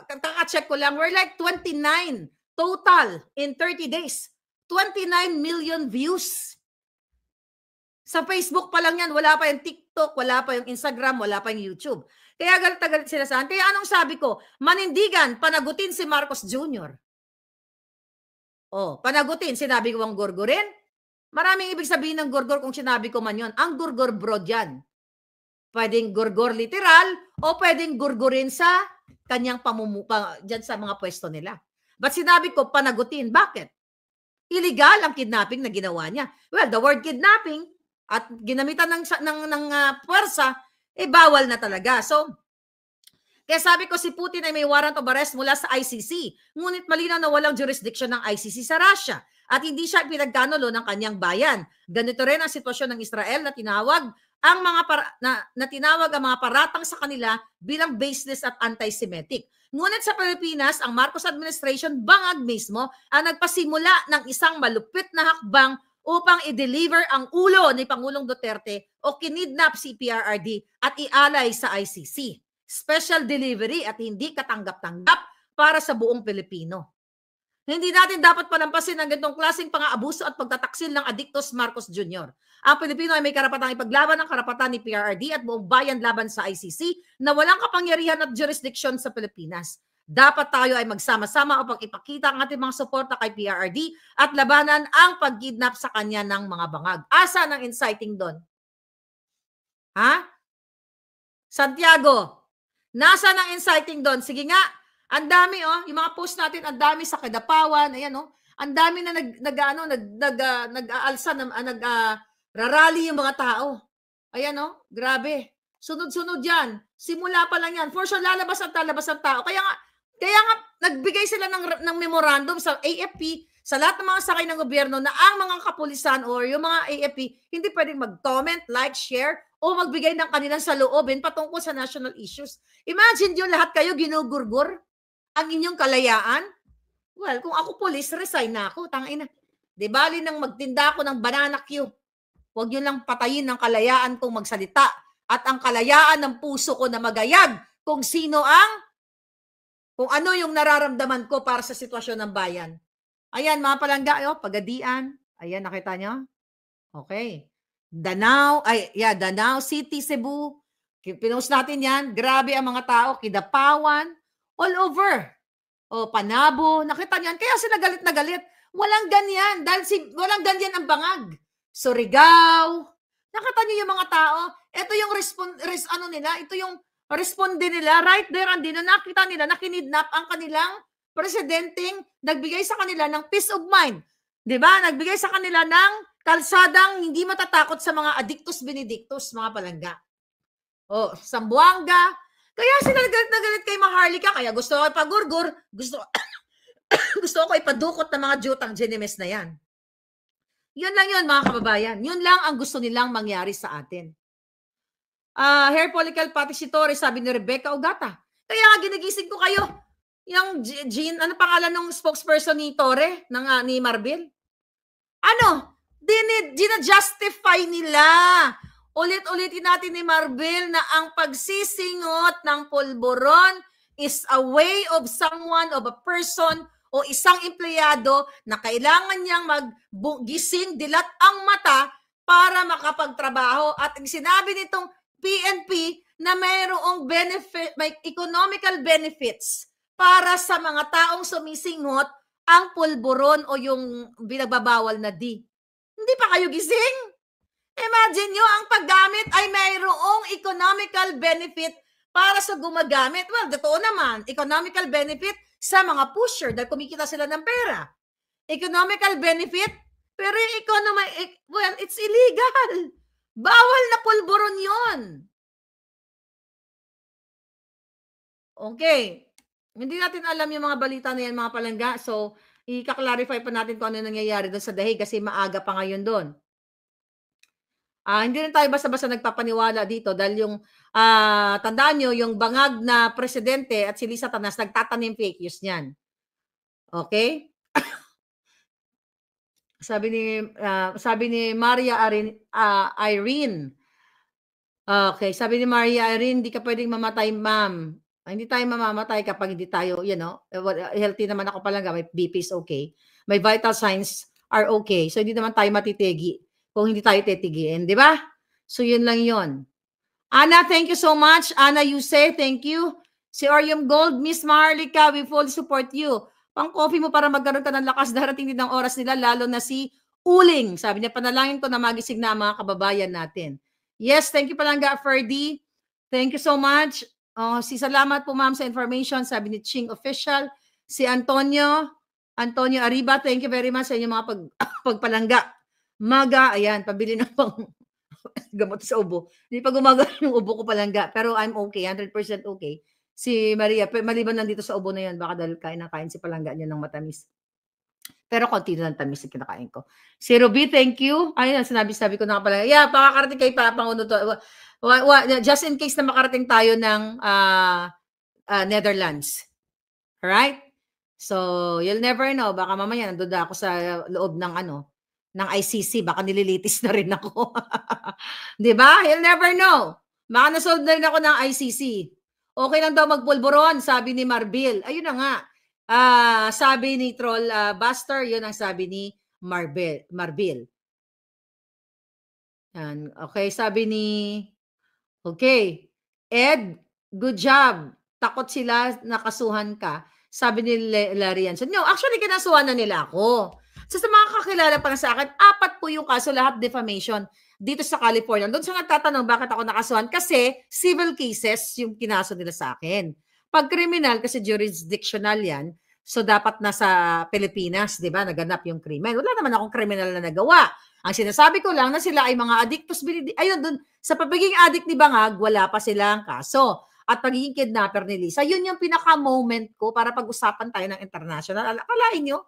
Kaka-check ko lang, we're like 29 total in 30 days. 29 million views. Sa Facebook pa lang yan, wala pa yung TikTok, wala pa yung Instagram, wala pa yung YouTube. Kaya galit na galit sila saan. Kaya anong sabi ko? Manindigan, panagutin si Marcos Jr. Panagutin, sinabi ko ang gurgurin. Maraming ibig sabihin ng gurgur kung sinabi ko man yun. Ang gurgur bro dyan. Pwedeng gurgur literal o pwedeng gurgurin sa kanyang pamumupa dyan sa mga pwesto nila. But sinabi ko, panagutin. Bakit? Illegal ang kidnapping na ginawa niya. Well, the word kidnapping at ginamitan ng puwersa, bawal na talaga. So, kaya sabi ko si Putin ay may warrant of arrest mula sa ICC. Ngunit malinaw na walang jurisdiction ng ICC sa Russia. At hindi siya pinagkanulo ng kanyang bayan. Ganito rin ang sitwasyon ng Israel na tinawag ang mga na tinawag ang mga paratang sa kanila bilang baseless at anti-Semitic. Ngunit sa Pilipinas, ang Marcos administration bangag mismo ang nagpasimula ng isang malupit na hakbang upang i-deliver ang ulo ni Pangulong Duterte o kinidnap si PRRD at ialay sa ICC. Special delivery at hindi katanggap-tanggap para sa buong Pilipino. Hindi natin dapat palampasin ang ganitong klaseng pang-aabuso at pagtataksil ng Adictos Marcos Jr. Ang Pilipino ay may karapatang ipaglaban ang karapatan ni PRRD at buong bayan laban sa ICC na walang kapangyarihan at jurisdiction sa Pilipinas. Dapat tayo ay magsama-sama upang ipakita ang ating mga suporta kay PRRD at labanan ang pagkidnap sa kanya ng mga bangag. Asa ng inciting doon? Ha? Santiago, nasa ng inciting doon? Sige nga. Ang dami yung mga post natin, ang dami sa Kadapawan, ayan ang dami na nag-aalsa, rarally yung mga tao. Ayan grabe. Sunod-sunod yan. Simula pa lang yan. For sure, lalabas ang tao. Kaya nga nagbigay sila ng memorandum sa AFP, sa lahat ng mga sakay ng gobyerno na ang mga kapulisan or yung mga AFP hindi pwedeng mag-comment, like, share, o magbigay ng kanilang saloobin patungkol sa national issues. Imagine yun, lahat kayo ginugurgur ang inyong kalayaan. Well, kung ako police, resign na ako. Tangina. Di bali nang magtinda ako ng banana Q. Huwag nyo lang patayin ng kalayaan kong magsalita at ang kalayaan ng puso ko na magayag kung ano yung nararamdaman ko para sa sitwasyon ng bayan. Ayan, mga palangga, Pagadian. Ayan, nakita nyo? Okay. Danao City, Cebu. Pinost natin yan. Grabe ang mga tao. Kidapawan. All over. Panabo. Nakita niyan. Kaya sila galit na galit. Walang ganyan. Dahil walang ganyan ang bangag. Surigao. Nakita niyo yung mga tao. Ito yung ito yung responde nila. Right there, andin na nakita nila na kinidnap ang kanilang presidenteng nagbigay sa kanila ng peace of mind. Diba? Nagbigay sa kanila ng kalsadang hindi matatakot sa mga Adictus Benedictus, mga palangga. Sambuanga. Kaya sila galit na galit kay Maharlika. Kaya gusto ko ipagurgur. Gusto ko ipadukot ng mga jutang Genemes na yan. Yun lang yun, mga kababayan. Yun lang ang gusto nilang mangyari sa atin. Hair follicle patisitore, sabi ni Rebecca Ogata. Kaya ginigising ko kayo. Yung Jean, ano pangalan ng spokesperson ni Torre, ni Marbil? Gina-justify nila. Ulit-ulitin natin ni Marbil na ang pagsisingot ng pulburon is a way of someone, of a person, o isang empleyado na kailangan niyang maggising, dilat ang mata para makapagtrabaho. At sinabi nitong PNP na mayroong benefit, may economical benefits para sa mga taong sumisingot ang pulburon o yung binagbabawal na D. Hindi pa kayo gising? Imagine nyo, ang paggamit ay mayroong economical benefit para sa gumagamit. Well, totoo naman, economical benefit sa mga pusher dahil kumikita sila ng pera. Economical benefit, pero it's illegal. Bawal na pulburon yun. Okay. Hindi natin alam yung mga balita na yan, mga palangga. So, i-clarify pa natin kung ano nangyayari doon sa Dahig kasi maaga pa ngayon doon. Hindi rin tayo basta-basta nagpapaniwala dito dahil yung tandaan nyo, yung bangag na presidente at si Lisa Tanas nagtatanim fake news niyan. Okay? sabi ni Maria Irene. Okay, sabi ni Maria Irene, hindi ka pwedeng mamatay, ma'am. Hindi tayo mamamatay kapag hindi tayo, healthy naman ako palangga, may BP is okay. My vital signs are okay. So hindi naman tayo matitigi kung hindi tayo titigin, di ba? So, yun lang yun. Ana, thank you so much. Ana Yuse, thank you. Si Orium Gold, Miss Maharlika, we fully support you. Pang-coffee mo para magkaroon ka ng lakas, darating din ang oras nila, lalo na si Uling. Sabi niya, panalangin ko na magising na ang mga kababayan natin. Yes, thank you Palangga Ferdy. Thank you so much. Salamat po ma'am sa information, sabi ni Ching Official. Si Antonio Arriba, thank you very much sa inyong mga pagpalangga. Maga, ayan, pabili ng pang gamot sa ubo. Hindi pa gumagano yung ubo ko palangga, pero I'm okay, 100% okay. Si Maria, maliban nandito sa ubo na yan, baka dahil kain si palangga niya ng matamis. Pero konti na lang tamis yung kinakain ko. Si Ruby, thank you. Ayun, sinabi ko na pala. Yeah, pakakarating kay Pangulo to. Just in case na makarating tayo ng Netherlands. Alright? So, you'll never know. Baka mamaya nandun ako sa loob ng ng ICC. Baka nililitis na rin ako. Di ba? You'll never know. Baka nasolve na rin ako ng ICC. Okay lang daw magpulburon, sabi ni Marbil. Ayun na nga. Sabi ni Troll Buster, yun ang sabi ni Marbil. Okay, sabi ni Ed, good job. Takot sila nakasuhan ka. Sabi ni Larian. So, no, actually, kinasuhan na nila ako. So, sa mga kakilala pa sa akin, 4 po yung kaso, lahat defamation dito sa California. Doon siya nagtatanong bakit ako nakasuhan. Kasi civil cases yung kinaso nila sa akin. Pag criminal, kasi jurisdictional yan, so dapat nasa Pilipinas, di ba, naganap yung krimen. Wala naman akong kriminal na nagawa. Ang sinasabi ko lang na sila ay mga addictos. Ayun, dun, sa pagiging addict ni Bangag, wala pa silang kaso. At pagiging kidnapper ni Lisa, yun yung pinaka-moment ko para pag-usapan tayo ng international. Akalain nyo,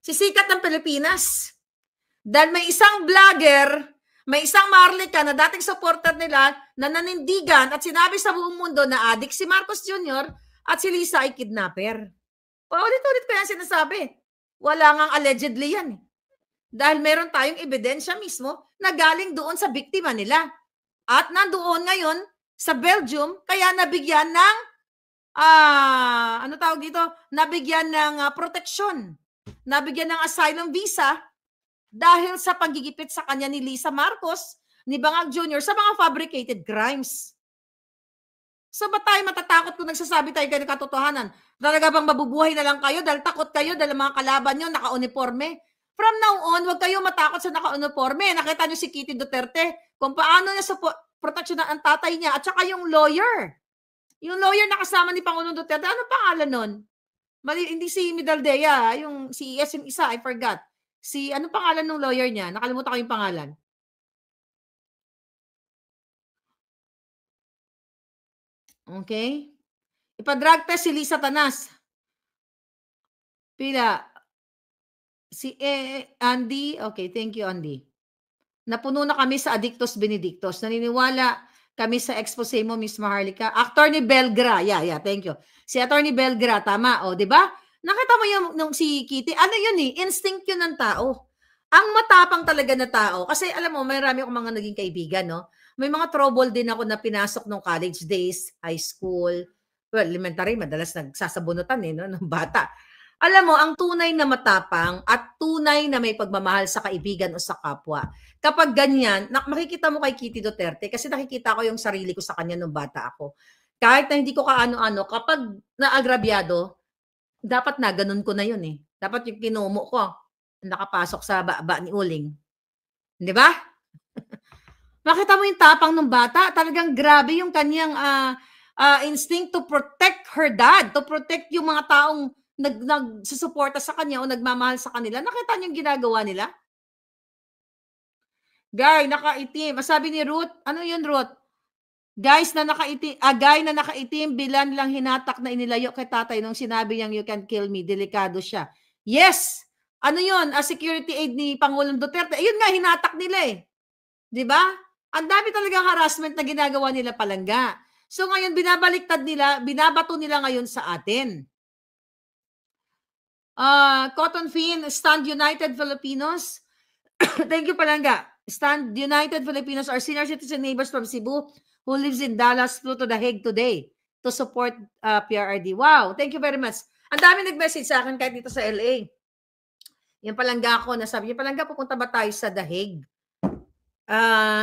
sisikat ng Pilipinas. Dahil may isang vlogger, may isang Marlica na dating supporter nila na nanindigan at sinabi sa buong mundo na addict si Marcos Jr. at si Lisa ay kidnapper. Ulit-ulit ko yan sinasabi. Wala ngang allegedly yan. Dahil meron tayong ebidensya mismo na galing doon sa biktima nila. At nandoon ngayon sa Belgium, kaya nabigyan ng, nabigyan ng proteksyon. Nabigyan ng asylum visa dahil sa panggigipit sa kanya ni Lisa Marcos, ni Bangag Jr. sa mga fabricated crimes. So ba't tayo matatakot kung nagsasabi tayo kayo ng katotohanan? Talaga bang mabubuhay na lang kayo dahil takot kayo dahil mga kalaban nyo naka-uniforme? From now on, huwag kayo matakot sa naka-uniforme. Nakita nyo si Kitty Duterte kung paano niya proteksyonan ang tatay niya at saka yung lawyer. Yung lawyer na kasama ni Pangulong Duterte, ano pangalan nun? Hindi si Midaldea, yung CES yung isa, I forgot. Ano pangalan ng lawyer niya? Nakalimutan ko yung pangalan. Okay. Ipa-drug test si Lisa Tanas. Pila. Si Andy. Okay, thank you, Andy. Napuno na kami sa Addictos Benedictos. Naniniwala kami sa expose mo, Miss Maharlika. Attorney Belgra. Yeah, thank you. Si Attorney Belgra, tama. O, di ba? Nakita mo yung si Kitty. Ano yun instinct yun ng tao. Ang matapang talaga na tao. Kasi alam mo, marami akong mga naging kaibigan, no? May mga trouble din ako na pinasok nung college days, high school, well, elementary, madalas nagsasabunutan no, ng bata. Alam mo, ang tunay na matapang at tunay na may pagmamahal sa kaibigan o sa kapwa. Kapag ganyan, makikita mo kay Kitty Duterte kasi nakikita ko yung sarili ko sa kanya nung bata ako. Kahit na hindi ko kaano-ano, kapag naagrabyado, dapat na ganun ko na yun Dapat yung kinumo ko, nakapasok sa baba ni Uling. Di ba? Makita mo yung tapang ng bata, talagang grabe yung kanyang instinct to protect her dad, to protect yung mga taong nagsusuporta sa kanya o nagmamahal sa kanila. Nakita niyo yung ginagawa nila? Guy, nakaitim. Sabi ni Ruth, ano yun Ruth? Guy na nakaitim, bilan lang hinatak na inilayo kay tatay nung sinabi niyang you can kill me. Delikado siya. Yes! Ano yun? Security aid ni Pangulong Duterte. Ayun nga, hinatak nila Di ba? Ang dami talagang harassment na ginagawa nila palangga. So ngayon, binabaliktad nila, binabato nila ngayon sa atin. Cotton Fin, Stand United Filipinos. Thank you, Palangga. Stand United Filipinos, our senior citizen neighbors from Cebu who lives in Dallas flew to The Hague today to support PRRD. Wow, thank you very much. Ang dami nag-message sa akin kahit dito sa LA. Yung Palangga ko, nasabi niya, Palangga, pupunta ba tayo sa The Hague?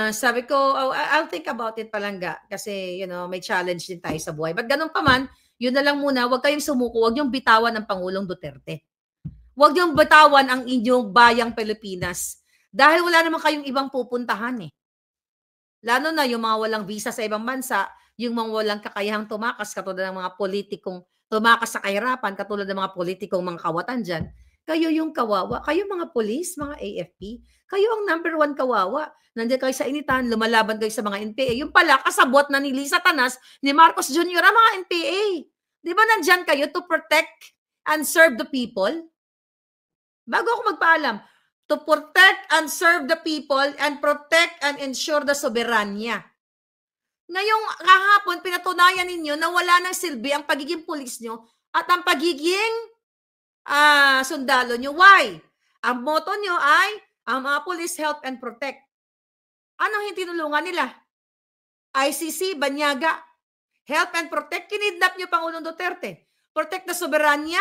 Sabi ko, I'll think about it, Palangga, kasi may challenge din tayo sa buhay. But ganun pa man, yun na lang muna, huwag kayong sumuko, huwag niyong bitawan ng Pangulong Duterte. Huwag niyong bitawan ang inyong bayang Pilipinas dahil wala naman kayong ibang pupuntahan Lalo na yung mga walang visa sa ibang bansa, yung mga walang kakayahang tumakas katulad ng mga politikong tumakas sa kahirapan, katulad ng mga politikong mga kawatan dyan. Kayo yung kawawa. Kayo mga police, mga AFP, kayo ang number 1 kawawa. Nandiyan kayo sa initan, lumalaban kayo sa mga NPA. Yung pala, kasabot na ni Lisa Tanas, ni Marcos Jr., ang mga NPA. Di ba nandyan kayo to protect and serve the people? Bago ako magpaalam, to protect and serve the people and protect and ensure the soberanya. Ngayong kahapon, pinatunayan ninyo na wala ng silbi ang pagiging pulis nyo at ang pagiging sundalo nyo. Why? Ang motto nyo ay, ang mga police help and protect. Anong tinulungan nila? ICC, Banyaga, help and protect. Kinidnap nyo Pangulong Duterte. Protect the soberanya.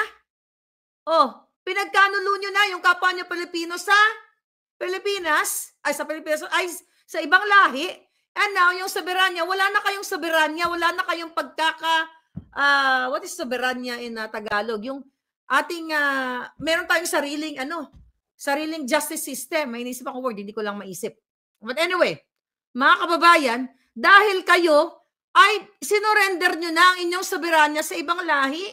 Oh, pinagkanulo nyo na yung kapwa nyo Pilipino sa Pilipinas, ay sa ibang lahi. And now, yung soberanya, wala na kayong soberanya, wala na kayong what is soberanya in Tagalog? Yung ating, meron tayong sariling justice system. May inisip akong word, hindi ko lang maisip. But anyway, mga kababayan, dahil kayo ay sinurrender nyo na ang inyong soberanya sa ibang lahi,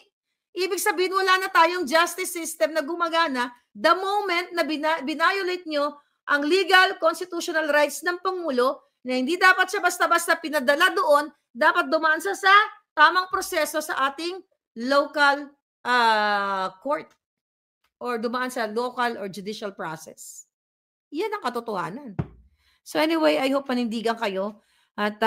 ibig sabihin wala na tayong justice system na gumagana the moment na binayolate nyo ang legal constitutional rights ng Pangulo na hindi dapat siya basta-basta pinadala doon, dapat dumaan sa tamang proseso sa ating local court or dumaan sa local or judicial process. Yan ang katotohanan. So anyway, I hope panindigan kayo at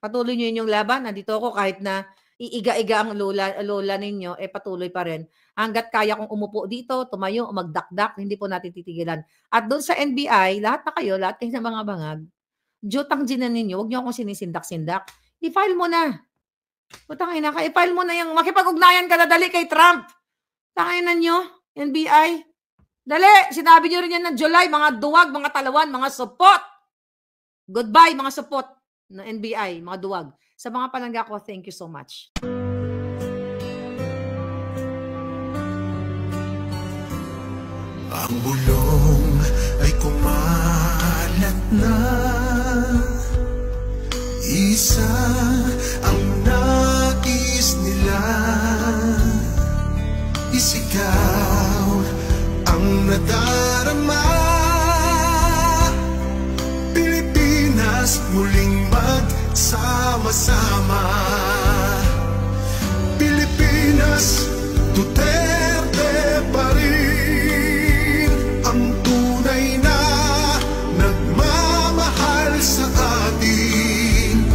patuloy nyo yung laban. Nandito ako kahit na iiga-iga ang lola ninyo, patuloy pa rin. Hanggat kaya kong umupo dito, tumayo, magdakdak, hindi po natin titigilan. At doon sa NBI, lahat kayo ng mga bangag, jutang ginan ninyo, huwag nyo akong sinisindak-sindak. I-file mo na. Putangina ka, i-file mo na yung makipag-ugnayan ka na dali kay Trump. Tanginan nyo, NBI. Dali, sinabi nyo rin yan ng July, mga duwag, mga talawan, mga supot. Goodbye, mga supot na NBI, mga duwag. Sa mga palangga ko, thank you so much. Ang bulong ay kumalat na, isa ang nais nila, isigaw ang nadarama, Pilipinas muling magsama-sama, Pilipinas Duterte pa rin ang tunay na nagmamahal sa atin.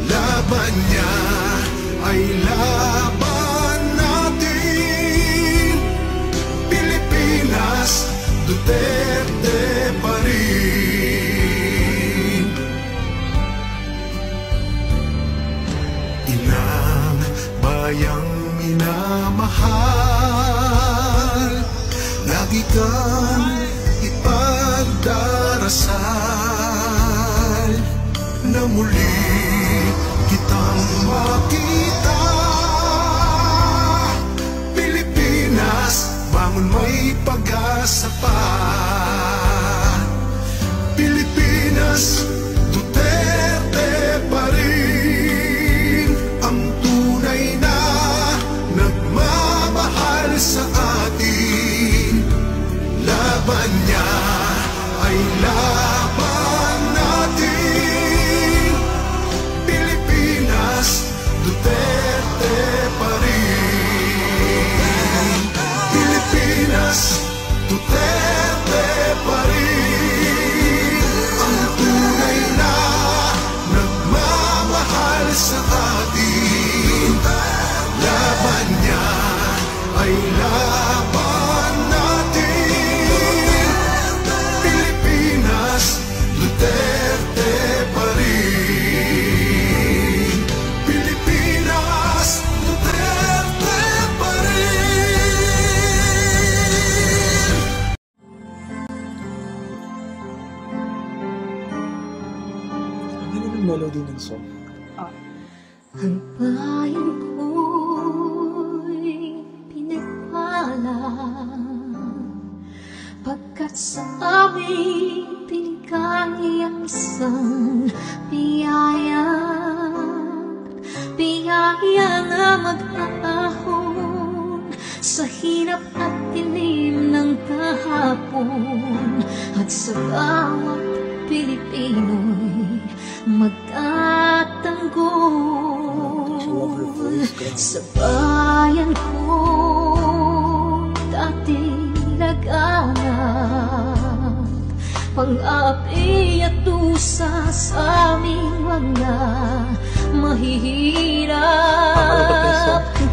Laban niya ay laban natin. Pilipinas Duterte pa rin. Inang bayang minamahal, lagi kang ipagdarasal na muli kitang makita. Pilipinas, bangon, may pag-asa pa. Pilipinas Duterte pa rin ang tunay na nagmamahal sa atin. Laban niya ay laban natin. Pilipinas Duterte pa rin. Pilipinas Duterte pa rin ang tunay na nagmamahal sa atin. Laban niya ay laban natin. Pilipinas Duterte pa rin. Pilipinas Duterte pa rin. Ang ganda ng melody ng song. Ang bayan ko'y pinagpala, pagkat sa aming pinigay ang isang biyaya, biyaya na mag-aahon sa hirap at dilim ng kahapon, at sa bawat Pilipino'y magtatanggol. Sa bayan ko dati nag isa sa aming mga mahihirap.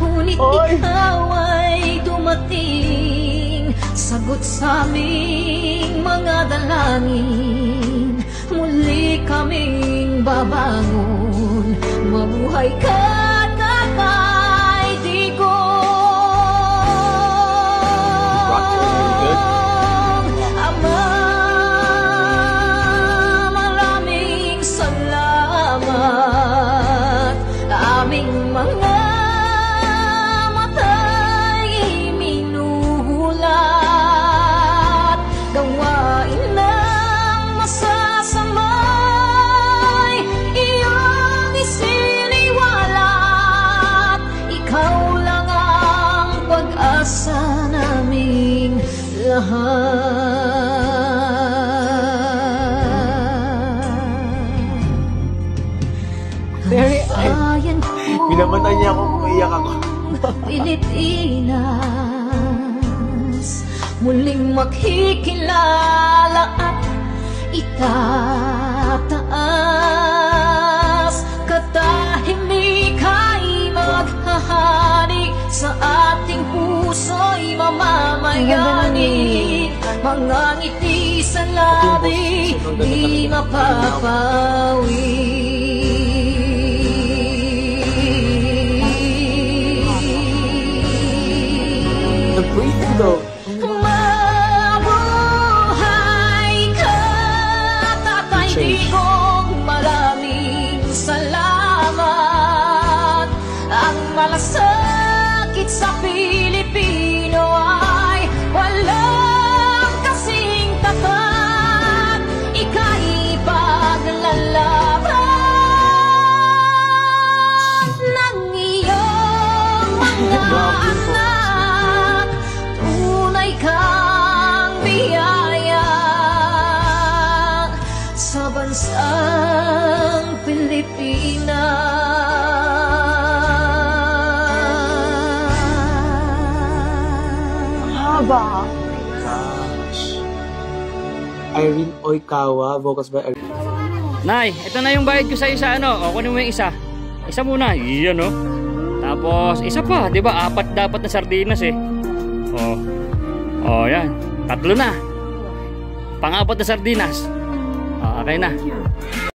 Ngunit ikaw ay dumating, sagot sa aming mga dalangin. Muli kaming babangon, mabuhay ka na kay Digong. Ama, maraming salamat. Aming mga mata'y minuhulat, gawain ng masasamay iyong isiniwalat. Ikaw lang ang pag-asa naming lahat. Binamatay niya ako, umiiyak ako. Pilipinas, muling makikilala at itataas. Katahimik ay maghahari, sa ating puso'y mamamayani. Mga ngiti sa labi, di mapapawi. Breathing though. Mabuhay ka, Tatay Digong, maraming salamat. Ang malasakit sa Pilipino ay walang kasing tapat. Ika'y paglalaban ng iyong mga anak. Tunay kang biyaya sa bansang Pilipinas. Haba. Gosh. Irene Oikawa, vocals by Irene. Nay, ito na yung bayad ko sa isa, ano? O, kunin mo yung isa. Isa muna, iyan, no? Tapos, isa pa, di ba? 4 dapat na sardinas, eh. Oh, yan. 3 na. Pang-4 na sardinas. Okay na.